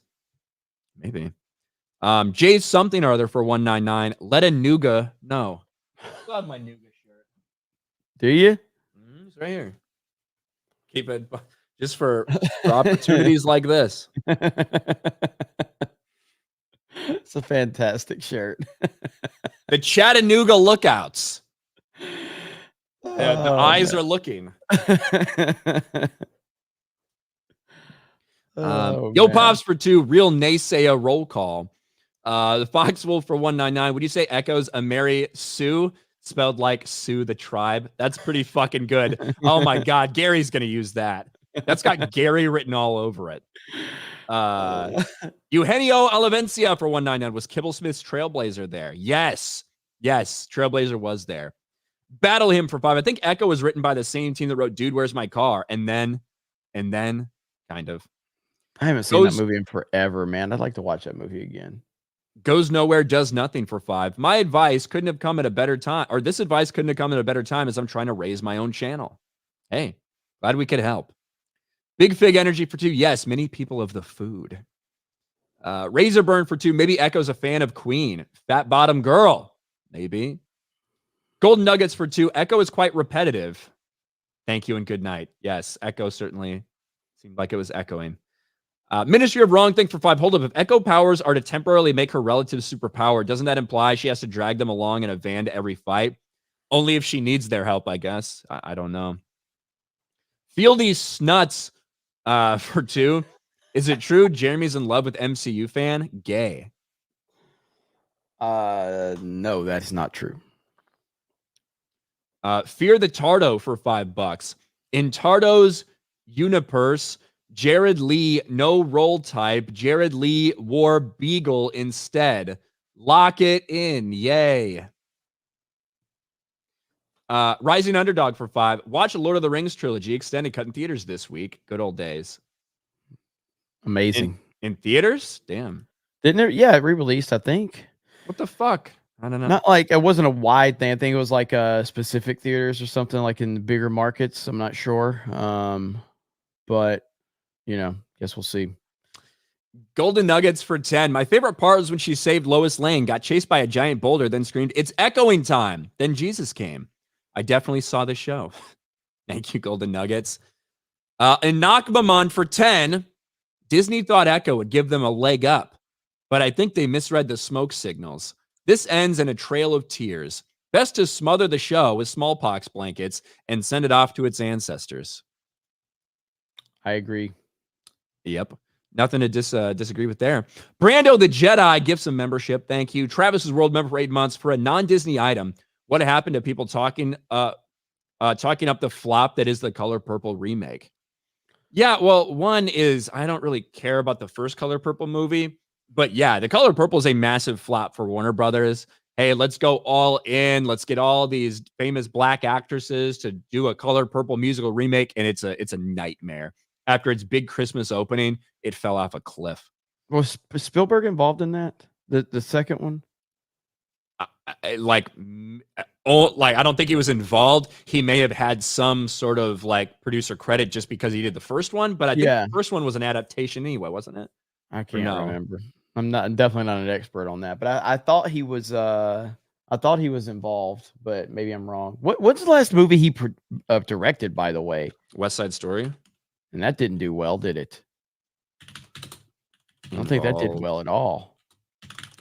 Maybe. Jay something or other for 199. Let a Nuga know. I still have my Nuga shirt. Do you? It's right here. Keep it just for opportunities like this. It's a fantastic shirt. The Chattanooga Lookouts. The eyes are looking. Yo Pops for 2. Real naysayer roll call. The Fox Wolf for 199. Would you say Echoes a Mary Sue spelled like Sue the tribe? That's pretty fucking good. Oh my God, Gary's gonna use that. That's got Gary written all over it. Eugenio Olivencia for 199. Was Kibblesmith's Trailblazer there? Yes, Trailblazer was there. Battle Him for 5. I think Echo was written by the same team that wrote Dude, Where's My Car? And then kind of. I haven't seen that movie in forever, man. I'd like to watch that movie again. Goes Nowhere, Does Nothing for 5. My advice couldn't have come at a better time, or this advice couldn't have come at a better time as I'm trying to raise my own channel. Hey, glad we could help. Big Fig Energy for 2. Yes, many people of the food. Razor Burn for 2. Maybe Echo's a fan of Queen. Fat Bottom Girl. Maybe. Golden Nuggets for 2. Echo is quite repetitive. Thank you and good night. Yes, Echo certainly seemed like it was echoing. Ministry of Wrong Thing for 5. Hold up. If Echo powers are to temporarily make her relative superpower, doesn't that imply she has to drag them along in a van to every fight? Only if she needs their help, I guess. I don't know. Feel these snuts for 2. Is it true Jeremy's in love with MCU fan? Gay. No, that's not true. Fear the Tardo for $5. In Tardo's universe, Jared Lee, no role type. Jared Lee wore Beagle instead. Lock it in. Yay. Rising Underdog for 5. Watch a Lord of the Rings trilogy extended cut in theaters this week. Good old days. Amazing. In theaters? Damn. Didn't it? Yeah, it re-released, I think. What the fuck? I don't know. Not like it wasn't a wide thing. I think it was like specific theaters or something, like in the bigger markets. I'm not sure. But guess we'll see. Golden Nuggets for 10. My favorite part was when she saved Lois Lane, got chased by a giant boulder, then screamed, "It's echoing time." Then Jesus came. I definitely saw the show. Thank you, Golden Nuggets. And Nakmaman for 10. Disney thought Echo would give them a leg up, but I think they misread the smoke signals. This ends in a trail of tears. Best to smother the show with smallpox blankets and send it off to its ancestors. I agree. Yep. Nothing to disagree with there. Brando the Jedi gifts a membership. Thank you. Travis's World member for 8 months for a non-Disney item. What happened to people talking up the flop that is the Color Purple remake? Yeah, well, one is I don't really care about the first Color Purple movie, but yeah, the Color Purple is a massive flop for Warner Brothers. Hey, let's go all in. Let's get all these famous black actresses to do a Color Purple musical remake, and it's a nightmare. After its big Christmas opening, it fell off a cliff. Was Spielberg involved in that? The second one? I don't think he was involved. He may have had some sort of like producer credit just because he did the first one, but I think the first one was an adaptation anyway, wasn't it? I can't remember. I'm definitely not an expert on that, but I thought he was involved, but maybe I'm wrong. What's the last movie he directed, by the way? West Side Story. And that didn't do well, did it? I don't think that did well at all.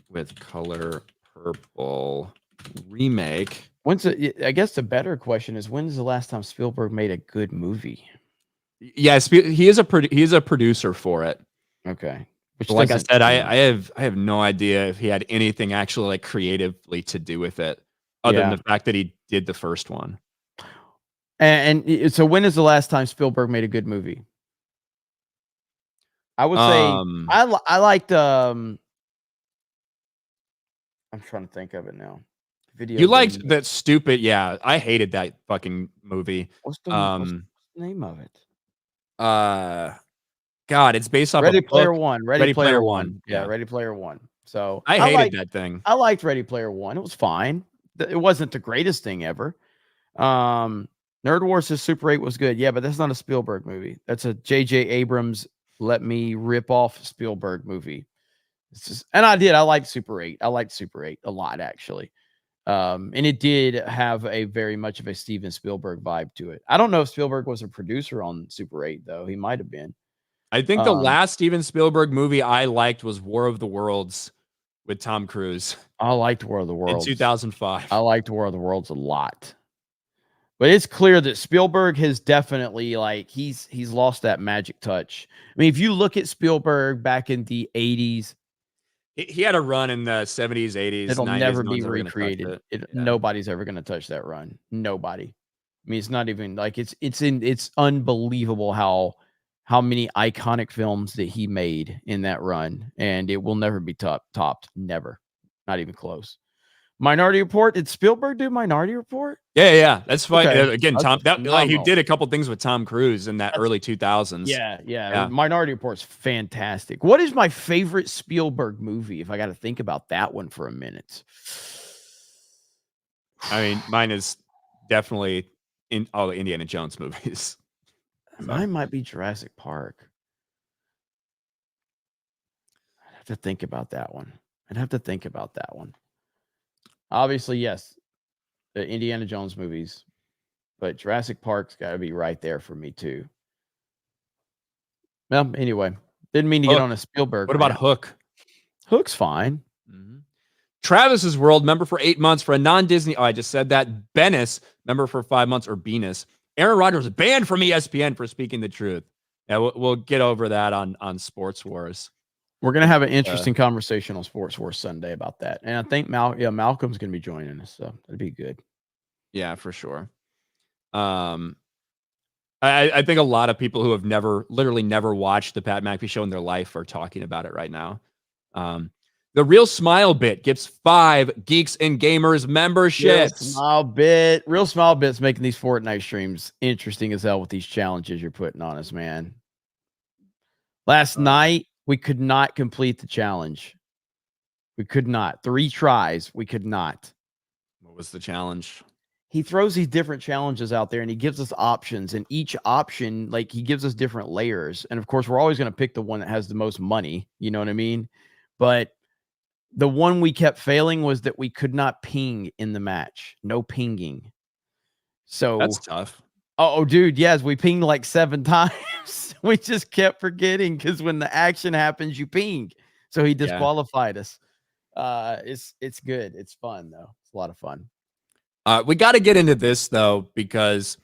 With Color Purple remake. I guess the better question is, when's the last time Spielberg made a good movie? Yes, he is a producer for it. Okay. Which, like I said, I have no idea if he had anything actually like creatively to do with it, other than the fact that he did the first one. And so, when is the last time Spielberg made a good movie? I would say I liked. I'm trying to think of it now. You liked that stupid? Yeah, I hated that fucking movie. What's the name of it? God, it's based off Ready a Player book. One. Ready Player One. Yeah, Ready Player One. So I hated that thing. I liked Ready Player One. It was fine. It wasn't the greatest thing ever. Nerd Wars' Super 8 was good. Yeah, but that's not a Spielberg movie. That's a J.J. Abrams let me rip off Spielberg movie. It's just, and I liked Super 8. I liked Super 8 a lot, actually. And it did have a very much of a Steven Spielberg vibe to it. I don't know if Spielberg was a producer on Super 8, though. He might have been. I think the last Steven Spielberg movie I liked was War of the Worlds with Tom Cruise. I liked War of the Worlds. In 2005. I liked War of the Worlds a lot. But it's clear that Spielberg has definitely, like, he's lost that magic touch. I mean, if you look at Spielberg back in the 80s, he had a run in the 70s, 80s. It'll 90s, never be recreated. Nobody's ever going to touch that run. Nobody. I mean, it's not even like it's unbelievable how many iconic films that he made in that run, and it will never be topped. Never. Not even close. Minority Report. Did Spielberg do Minority Report? Yeah. That's fine. Okay. Again, he did a couple things with Tom Cruise in that early 2000s. Yeah. Minority Report's fantastic. What is my favorite Spielberg movie? If I got to think about that one for a minute. I mean, mine is definitely in all the Indiana Jones movies. Mine might be Jurassic Park. I'd have to think about that one. Obviously, yes, the Indiana Jones movies, but Jurassic Park's got to be right there for me too. Well, anyway, didn't mean to get on a Spielberg. What about Hook? Hook's fine. Mm-hmm. Travis's World, member for 8 months for a non-Disney. Oh, I just said that. Bennis, member for 5 months, or Venus. Aaron Rodgers banned from ESPN for speaking the truth. Yeah, we'll get over that on Sports Wars. We're going to have an interesting conversation on Sports Wars Sunday about that. And I think Malcolm's going to be joining us, so that'd be good. Yeah, for sure. I think a lot of people who have literally never watched the Pat McAfee show in their life are talking about it right now. The Real Smile Bit gives 5 Geeks and Gamers memberships. Real Smile Bit's making these Fortnite streams interesting as hell with these challenges you're putting on us, man. Last night, we could not complete the challenge. We could not. 3 tries, we could not. What was the challenge? He throws these different challenges out there and he gives us options, and each option, like, he gives us different layers. And of course, we're always going to pick the one that has the most money. You know what I mean? But the one we kept failing was that we could not ping in the match. No pinging. So that's tough. Oh, dude. Yes. We pinged like 7 times. We just kept forgetting because when the action happens, you ping. So he disqualified us. It's good. It's fun though. It's a lot of fun. We got to get into this though, because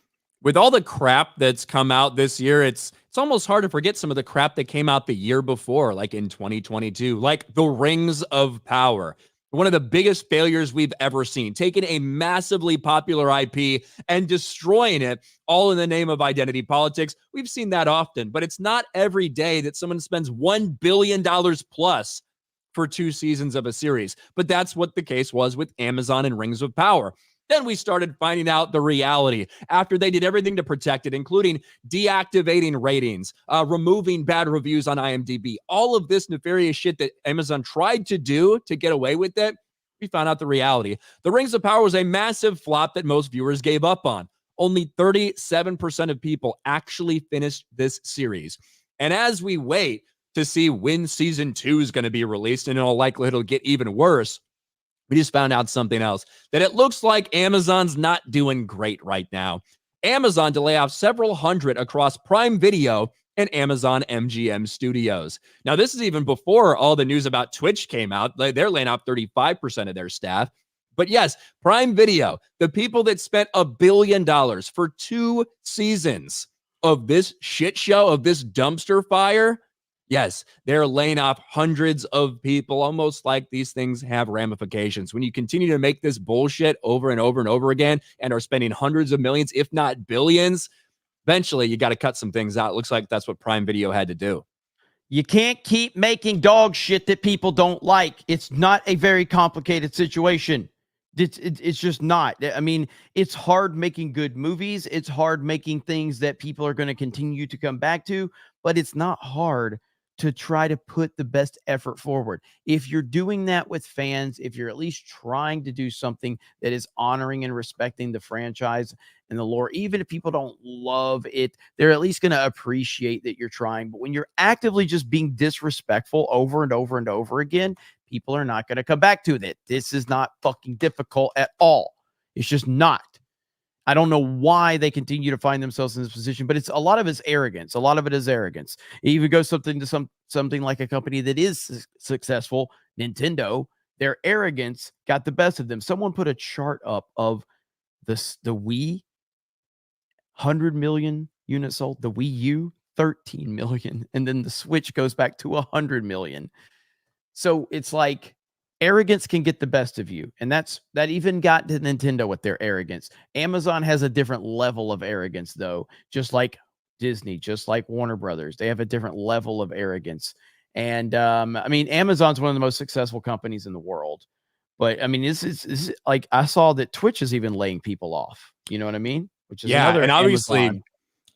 with all the crap that's come out this year, it's almost hard to forget some of the crap that came out the year before, like in 2022, like the Rings of Power. One of the biggest failures we've ever seen, taking a massively popular IP and destroying it all in the name of identity politics. We've seen that often, but it's not every day that someone spends $1 billion plus for 2 seasons of a series. But that's what the case was with Amazon and Rings of Power. Then we started finding out the reality after they did everything to protect it, including deactivating ratings, removing bad reviews on IMDb, all of this nefarious shit that Amazon tried to do to get away with it. We found out the reality. The Rings of Power was a massive flop that most viewers gave up on. Only 37% of people actually finished this series. And as we wait to see when season 2 is going to be released, and in all likelihood, it'll get even worse. We just found out something else, that it looks like Amazon's not doing great right now. Amazon to lay off several hundred across Prime Video and Amazon MGM Studios. Now, this is even before all the news about Twitch came out. They're laying off 35% of their staff. But yes, Prime Video, the people that spent $1 billion for 2 seasons of this shit show, of this dumpster fire, yes, they're laying off hundreds of people, almost like these things have ramifications. When you continue to make this bullshit over and over and over again and are spending hundreds of millions, if not billions, eventually you got to cut some things out. It looks like that's what Prime Video had to do. You can't keep making dog shit that people don't like. It's not a very complicated situation. It's just not. I mean, it's hard making good movies. It's hard making things that people are going to continue to come back to, but it's not hard to try to put the best effort forward. If you're doing that with fans, if you're at least trying to do something that is honoring and respecting the franchise and the lore, even if people don't love it, they're at least going to appreciate that you're trying. But when you're actively just being disrespectful over and over and over again, people are not going to come back to it. This is not fucking difficult at all. It's just not. I don't know why they continue to find themselves in this position, but a lot of it's arrogance. A lot of it is arrogance. It even goes something like a company that is successful, Nintendo. Their arrogance got the best of them. Someone put a chart up of the Wii, 100 million units sold. The Wii U, 13 million, and then the Switch goes back to 100 million. So it's like arrogance can get the best of you. And that even got to Nintendo with their arrogance. Amazon has a different level of arrogance, though, just like Disney, just like Warner Brothers. They have a different level of arrogance. And I mean, Amazon's one of the most successful companies in the world. But I mean, this is like, I saw that Twitch is even laying people off. You know what I mean? Which is another and Amazon.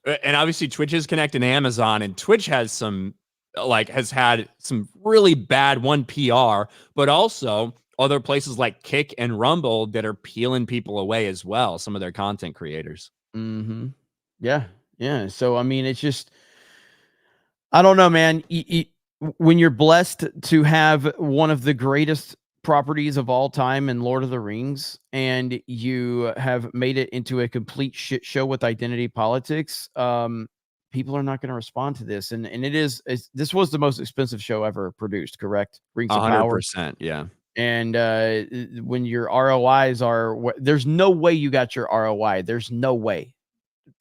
obviously Twitch is connected to Amazon, and Twitch has had some really bad PR, but also other places like Kick and Rumble that are peeling people away as well. Some of their content creators. Mm-hmm. Yeah. So I mean, it's just, I don't know, man. When you're blessed to have one of the greatest properties of all time in Lord of the Rings, and you have made it into a complete shit show with identity politics, people are not going to respond to this. And this was the most expensive show ever produced, correct? Rings of Power. 100%, yeah. And when your ROIs are, there's no way you got your ROI. There's no way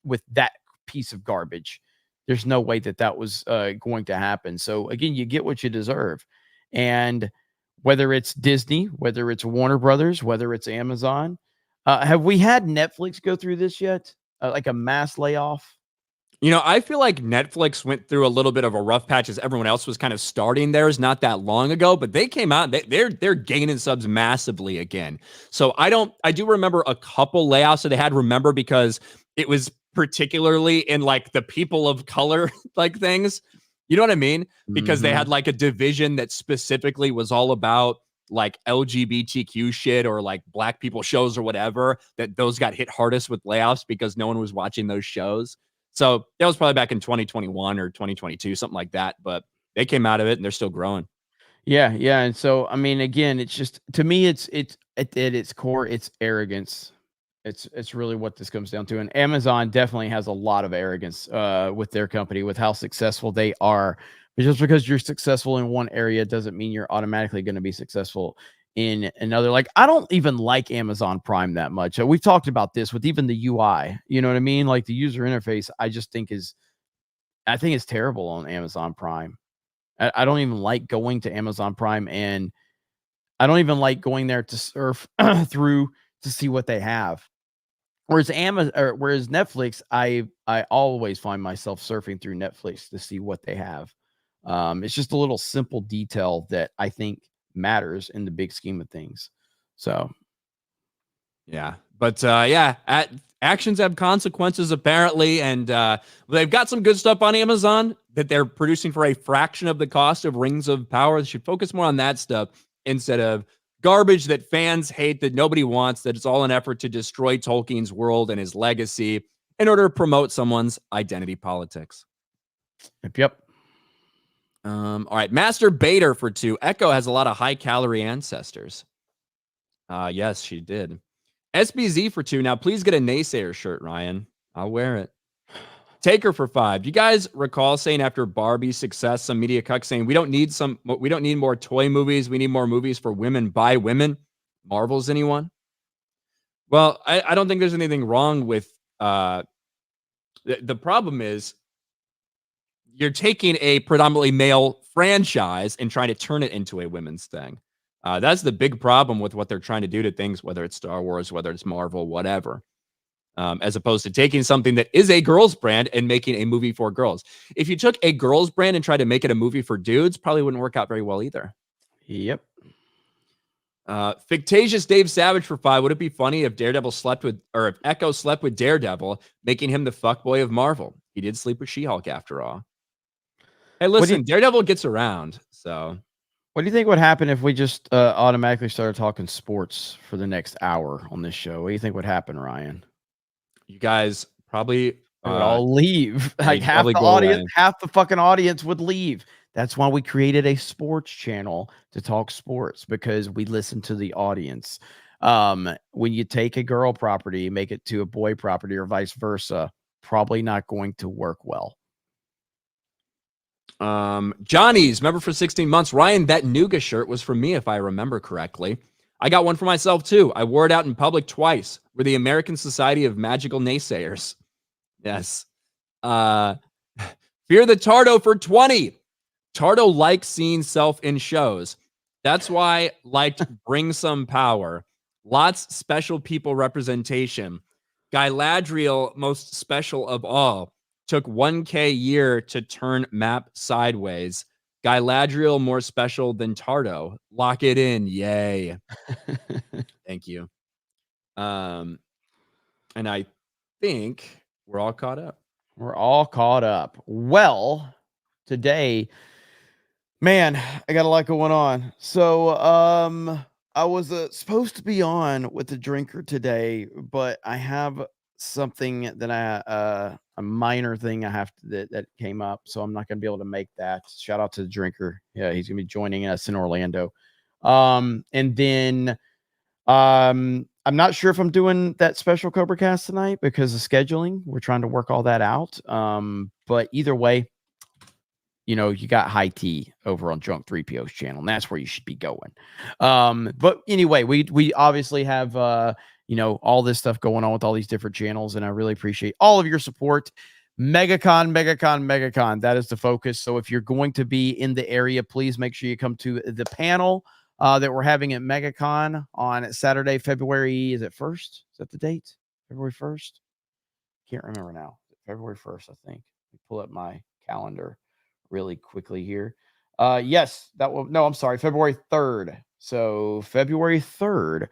with that piece of garbage. There's no way that was going to happen. So again, you get what you deserve. And whether it's Disney, whether it's Warner Brothers, whether it's Amazon, have we had Netflix go through this yet? Like a mass layoff? You know, I feel like Netflix went through a little bit of a rough patch as everyone else was kind of starting theirs not that long ago, but they came out, they're gaining subs massively again. So I do remember a couple layoffs that they had, remember, because it was particularly in like the people of color like things. You know what I mean? Because they had like a division that specifically was all about like LGBTQ shit or like black people shows or whatever, that those got hit hardest with layoffs because no one was watching those shows. So that was probably back in 2021 or 2022, something like that. But they came out of it and they're still growing. Yeah. And so, I mean, again, it's just, to me, it's at its core, it's arrogance. It's really what this comes down to. And Amazon definitely has a lot of arrogance with their company, with how successful they are. But just because you're successful in one area doesn't mean you're automatically going to be successful in another. Like, I don't even like Amazon Prime that much. We've talked about this with even the UI. You know what I mean? Like the user interface, I think it's terrible on Amazon Prime. I don't even like going to Amazon Prime, and I don't even like going there to surf through to see what they have. Whereas Netflix, I always find myself surfing through Netflix to see what they have. It's just a little simple detail that I think matters in the big scheme of things. So, yeah, but actions have consequences apparently, and they've got some good stuff on Amazon that they're producing for a fraction of the cost of Rings of Power. They should focus more on that stuff instead of garbage that fans hate, that nobody wants, that it's all an effort to destroy Tolkien's world and his legacy in order to promote someone's identity politics. Yep. All right. Master Bader for 2. Echo has a lot of high-calorie ancestors. Yes, she did. SBZ for 2. Now, please get a naysayer shirt, Ryan. I'll wear it. Taker for 5. Do you guys recall saying after Barbie's success, some media cuck saying we don't need more toy movies. We need more movies for women by women. Marvel's anyone? Well, I don't think there's anything wrong with the problem is you're taking a predominantly male franchise and trying to turn it into a women's thing. That's the big problem with what they're trying to do to things, whether it's Star Wars, whether it's Marvel, whatever. As opposed to taking something that is a girls brand and making a movie for girls. If you took a girls brand and tried to make it a movie for dudes, probably wouldn't work out very well either. Yep. Fictitious Dave Savage for 5. Would it be funny if if Echo slept with Daredevil, making him the fuckboy of Marvel? He did sleep with She-Hulk after all. Hey, listen, Daredevil gets around, so. What do you think would happen if we just automatically started talking sports for the next hour on this show? What do you think would happen, Ryan? You guys probably would all leave. Like half the audience, half the fucking audience would leave. That's why we created a sports channel to talk sports, because we listen to the audience. When you take a girl property, make it to a boy property or vice versa, probably not going to work well. Johnny's member for 16 months. Ryan, that Nuga shirt was for me, if I remember correctly. I got one for myself too. I wore it out in public twice. We're the American Society of Magical Naysayers. Yes. Fear the Tardo for 20. Tardo likes seeing self in shows. That's why liked Bring Some Power. Lots special people representation. Galadriel, most special of all. Took 1K year to turn map sideways. Galadriel more special than Tardo. Lock it in. Yay. Thank you. And I think we're all caught up. We're all caught up. Well, today, man, I got a lot going on. So, I was supposed to be on with the drinker today, but I have something that a minor thing I have to, that came up, so I'm not going to be able to make that. Shout out to the drinker. Yeah, he's going to be joining us in Orlando. And then I'm not sure if I'm doing that special Cobra Cast tonight because of scheduling. We're trying to work all that out. But either way, you know, you got High Tea over on Drunk 3PO's channel, and that's where you should be going. But anyway, we obviously have you know, all this stuff going on with all these different channels, and I really appreciate all of your support. MegaCon, that is the focus. So if you're going to be in the area, please make sure you come to the panel that we're having at MegaCon on Saturday, February, is it 1st? Is that the date? February 1st? Can't remember now. February 1st, I think. Let me pull up my calendar really quickly here. Yes, that will, no, I'm sorry, February 3rd. So February 3rd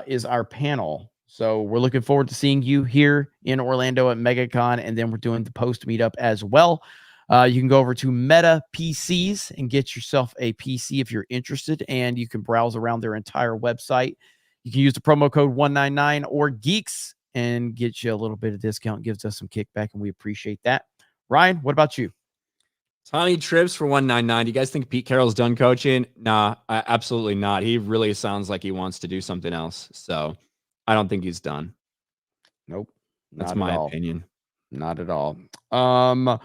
is our panel. So we're looking forward to seeing you here in Orlando at MegaCon, and then we're doing the post meetup as well. You can go over to Meta PCs and get yourself a PC if you're interested, and you can browse around their entire website. You can use the promo code 199 or Geeks and get you a little bit of discount. Gives us some kickback, and we appreciate that. Ryan, what about you? Tommy Trips for 199. Do you guys think Pete Carroll's done coaching? Nah, absolutely not. He really sounds like he wants to do something else. So I don't think he's done. Nope. That's my opinion. Not at all. All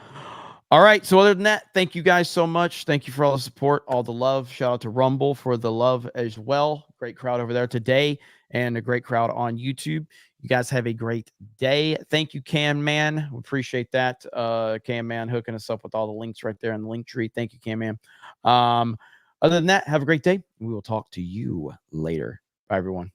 right. So other than that, thank you guys so much. Thank you for all the support, all the love. Shout out to Rumble for the love as well. Great crowd over there today, and a great crowd on YouTube. You guys have a great day. Thank you, Cam Man. We appreciate that. Cam Man hooking us up with all the links right there in the link tree. Thank you, Cam Man. Other than that, have a great day. We will talk to you later. Bye, everyone.